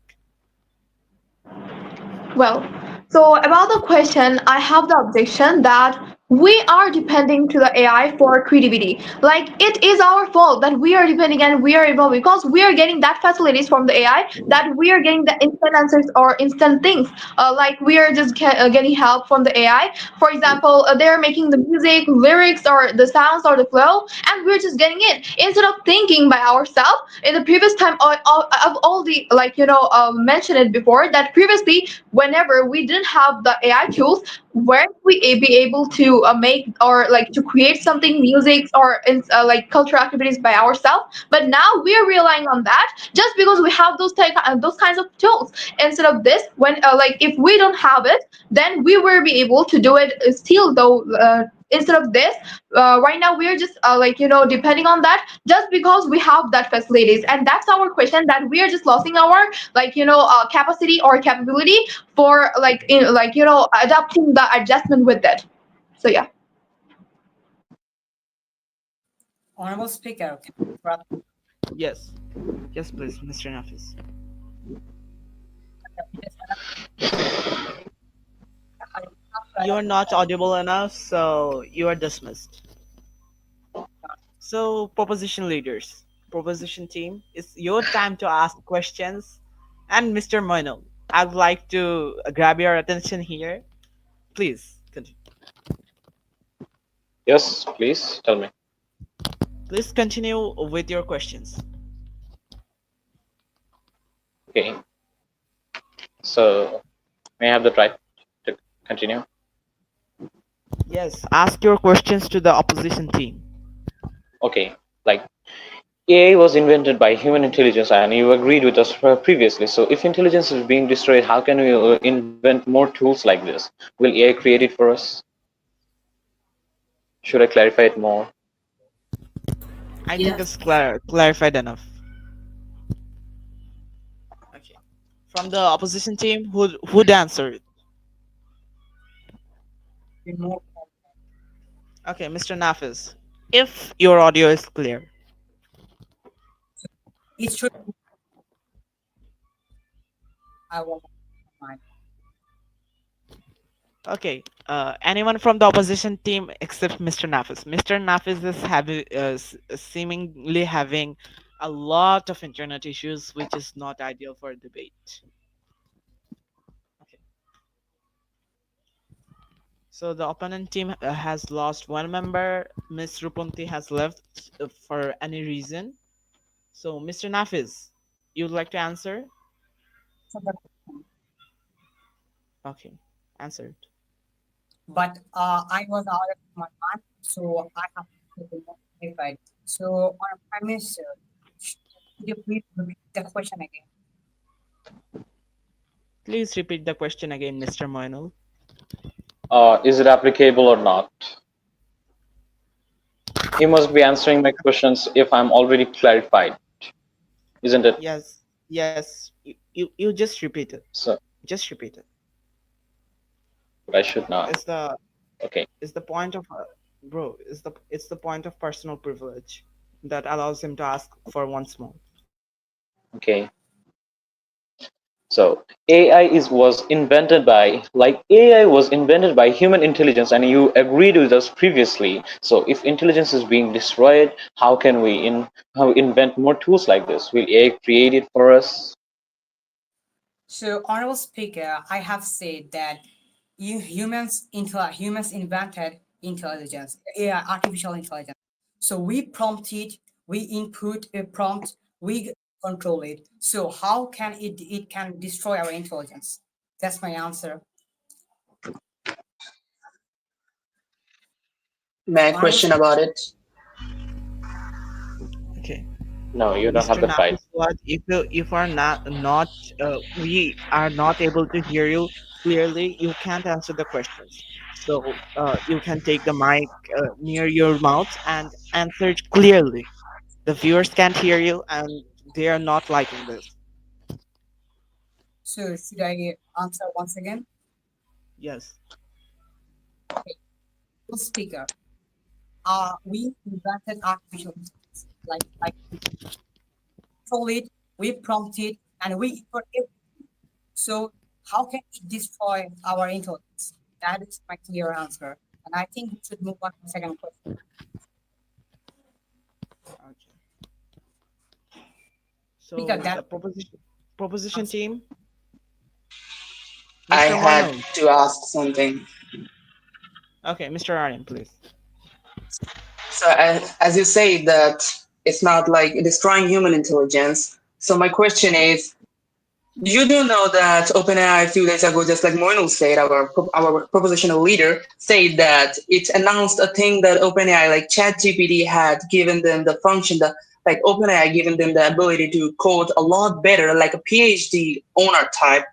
Well, so about the question, I have the objection that we are depending to the AI for creativity. Like it is our fault that we are depending and we are evolving because we are getting that facilities from the AI that we are getting the instant answers or instant things. Like we are just getting help from the AI. For example, they are making the music, lyrics, or the sounds or the flow, and we're just getting it instead of thinking by ourselves. In the previous time, of all the like mentioned it before that previously whenever we didn't have the AI tools, weren't we be able to make or like to create something, music or like cultural activities by ourselves? But now we are relying on that just because we have those kinds of tools. Instead of this, when like if we don't have it, then we will be able to do it still though. Instead of this, right now we are just depending on that just because we have that facilities, and that's our question that we are just losing our capacity or capability for adapting the adjustment with it. So yeah. Honorable Speaker, can I interrupt? Yes. Yes, please, Mr. Nafis. You're not audible enough, so you are dismissed. So, proposition leaders, proposition team, it's your time to ask questions. And Mr. Moinul, I'd like to grab your attention here. Please continue. Yes, please tell me. Please continue with your questions. Okay, so may I have the right to continue? Yes, ask your questions to the opposition team. Okay, like AI was invented by human intelligence, and you agreed with us previously. So, if intelligence is being destroyed, how can we invent more tools like this? Will AI create it for us? Should I clarify it more? I think Yes. it's clarified enough. Okay. From the opposition team, who'd answer it? Remove. Okay, Mr. Nafis. If your audio is clear. It should be. I want mine. Okay. Anyone from the opposition team except Mr. Nafis. Mr. Nafis is seemingly having a lot of internet issues, which is not ideal for a debate. Okay. So the opponent team has lost one member. Miss Ruponti has left for any reason. So, Mr. Nafis, you'd like to answer? So the question. Okay, answered. But I was out of my mind, so I have to be notified. So, on Prime Minister, could you please repeat the question again? Please repeat the question again, Mr. Moinul. Is it applicable or not? He must be answering my questions if I'm already clarified, isn't it? Yes, yes. You just repeat it. So, Just repeat it. but I should not. Is the Okay. is the point of bro, it's the point of personal privilege that allows him to ask for once more. Okay. So AI was invented by human intelligence, and you agreed with us previously. So if intelligence is being destroyed, how invent more tools like this? Will AI create it for us? So, honorable speaker, I have said that humans invented intelligence, AI, artificial intelligence. So we prompt it, we input a prompt, we control it. So how can it can destroy our intelligence? That's my answer. May I Honorable question speaker, about it? Okay. No, you don't have Mr. the fight. Nafis, what if are not we are not able to hear you clearly, you can't answer the questions. So you can take the mic near your mouth and answer it clearly. The viewers can't hear you, and they are not liking this. so should I answer once again? Yes. Okay. Honorable speaker, we invented artificial intelligence, like we control it, we prompt it, and we input it. So how can it destroy our intelligence? That is my clear answer. And I think we should move on to the second question. Okay. Speaker, So that the proposition answer. team, I Mr. had Moinul. to ask something. Okay, Mr. Aryaan, please. So, as you say that it's not like destroying human intelligence. So my question is, you do know that OpenAI a few days ago, just like Moinul said, our propositional leader said that it announced a thing that OpenAI, like ChatGPT, had given them the function that like OpenAI given them the ability to code a lot better, like a PhD owner type.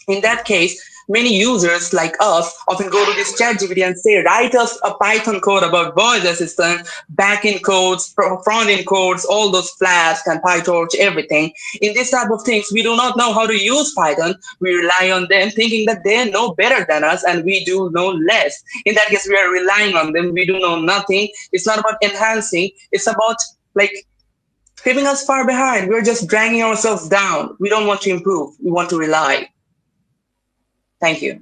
In that case, many users like us often go to this ChatGPT and say, write us a Python code about voice assistant, backend codes, front end codes, all those Flask and PyTorch, everything. In this type of things, we do not know how to use Python. We rely on them thinking that they know better than us and we do know less. In that case, we are relying on them. We do know nothing. It's not about enhancing. It's about like keeping us far behind. We're just dragging ourselves down. We don't want to improve. We want to rely. Thank you.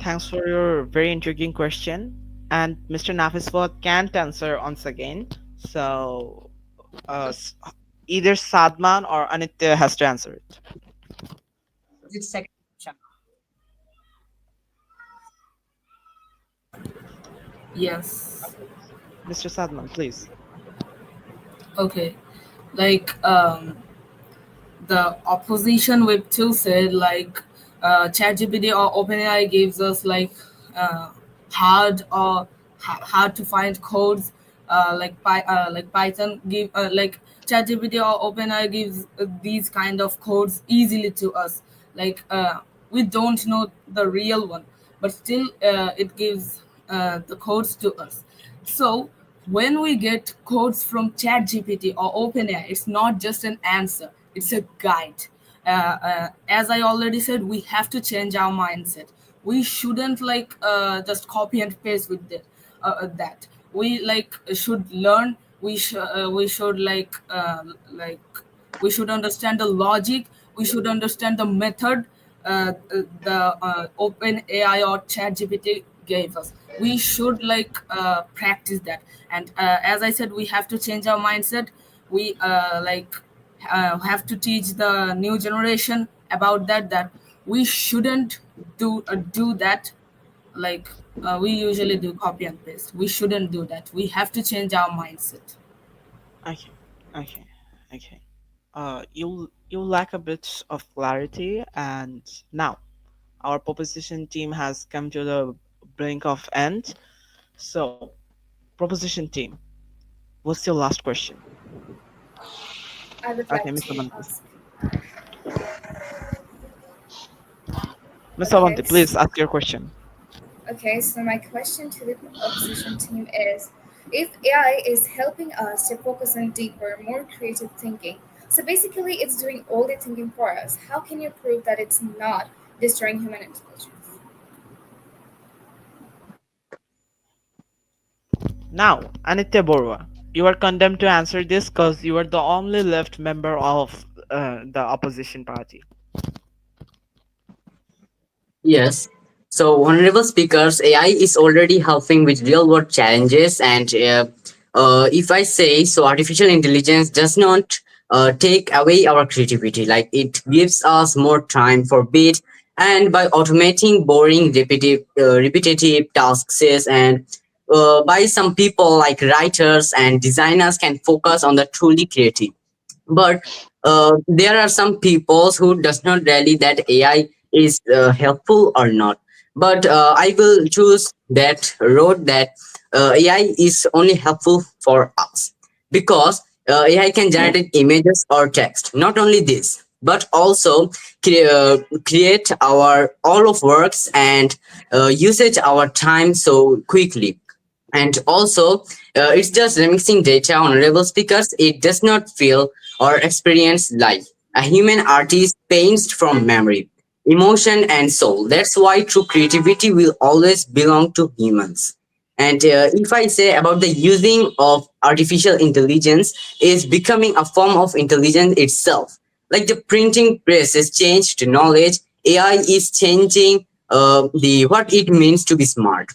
Thanks for your very intriguing question. And Mr. Nafiswat can't answer once again. So either Sadman or Anittya has to answer it. It's second question. Yes. Mr. Sadman, please. Okay. Like the opposition whip too said like ChatGPT or OpenAI gives us like uh, hard to find codes like Python give like ChatGPT or OpenAI gives these kind of codes easily to us. Like we don't know the real one, but still it gives the codes to us. So when we get codes from ChatGPT or OpenAI, it's not just an answer; it's a guide. As I already said, we have to change our mindset. We shouldn't like just copy and paste with that. We like should learn. We should like we should understand the logic. We should understand the method the open AI or chat gpt gave us. We should like practice that. And as I said, we have to change our mindset. We have to teach the new generation about that we shouldn't do that. Like we usually do copy and paste. We shouldn't do that. We have to change our mindset. Okay, okay, okay. You lack a bit of clarity, and now our proposition team has come to the brink of end. So, proposition team, what's your last question? I would Okay, like Mr. to Abantee. ask. Mr. Okay, Abantee, please ask your question. okay. So my question to the opposition team is, if AI is helping us to focus on deeper, more creative thinking, so basically it's doing all the thinking for us. How can you prove that it's not destroying human intelligence? Now, Anittya Borwa, you are condemned to answer this because you are the only left member of the opposition party. Yes. So, honorable speakers, AI is already helping with real world challenges. And if I say so, artificial intelligence does not take away our creativity, like it gives us more time for bit. And by automating boring, repetitive tasks, and by some people like writers and designers can focus on the truly creative. But there are some peoples who does not really that AI is helpful or not. But I will choose that road that AI is only helpful for us, because AI can generate images or text. Not only this, but also create our all of works and usage our time so quickly. And also it's just remixing data on reliable speakers. It does not feel or experience life. A human artist paints from memory, emotion, and soul. That's why true creativity will always belong to humans. And if I say about the using of artificial intelligence is becoming a form of intelligence itself, like the printing press has changed knowledge, AI is changing the what it means to be smart.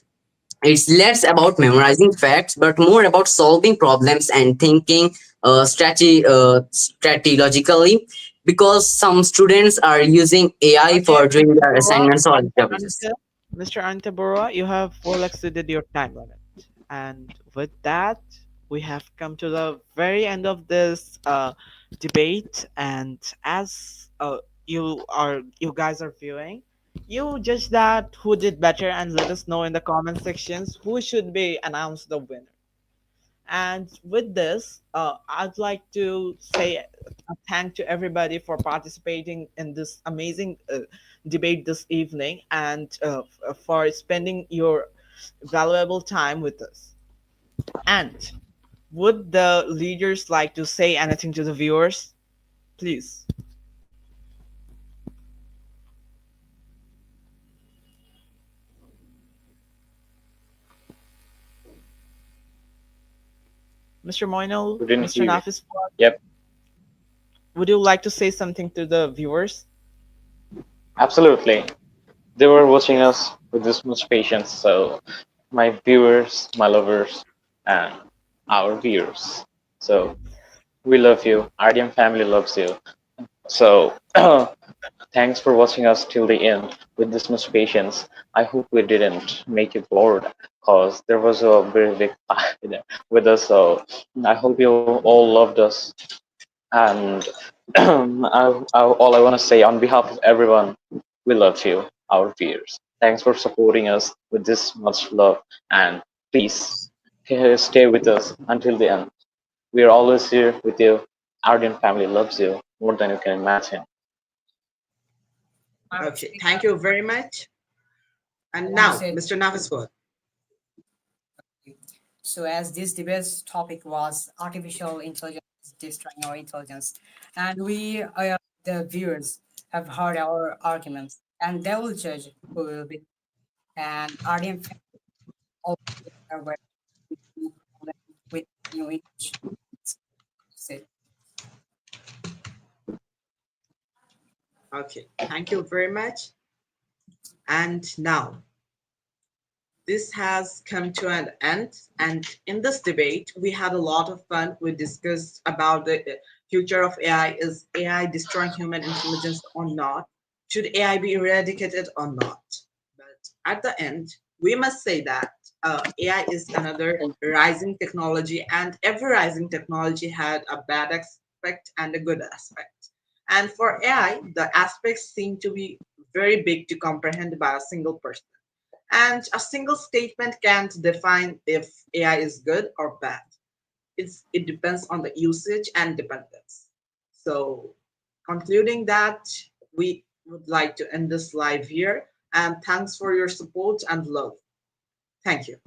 It's less about memorizing facts, but more about solving problems and thinking strategically. Because some students are using AI Okay, for doing Mr. their Borwa, assignments or Mr. interviews. Anita, Mr. Anita Borwa, you have well exceeded your time limit. And with that, we have come to the very end of this debate. And as you guys are viewing, you judge that who did better and let us know in the comment sections who should be announced the winner. And with this, I'd like to say a thank to everybody for participating in this amazing debate this evening and for spending your valuable time with us. And would the leaders like to say anything to the viewers? Please. Mr. Moinul, We didn't Mr. hear you. Nafis, Yep, would you like to say something to the viewers? absolutely. They were watching us with this much patience. So, my viewers, my lovers, and our viewers. So, we love you. RDM family loves you. So, thanks for watching us till the end with this much patience. I hope we didn't make you bored, because there was a very big fight there with us. So, I hope you all loved us. And all I want to say on behalf of everyone, we love you, our viewers. Thanks for supporting us with this much love. And please stay with us until the end. We are always here with you. Arden family loves you more than you can imagine. Okay, thank you very much. I And want to now, say, Mr. Nafiswad. so as this debate's topic was artificial intelligence destroying our intelligence, and we, the viewers, have heard our arguments, and they will judge who will be. And RDM fans always are aware with new English. Say, Okay, thank you very much. And now, this has come to an end. And in this debate, we had a lot of fun. We discussed about the future of AI. Is AI destroying human intelligence or not? Should AI be eradicated or not? But at the end, we must say that AI is another rising technology, and every rising technology had a bad aspect and a good aspect. And for AI, the aspects seem to be very big to comprehend by a single person. And a single statement can't define if AI is good or bad. It depends on the usage and dependence. So, concluding that, we would like to end this live here. And thanks for your support and love. Thank you.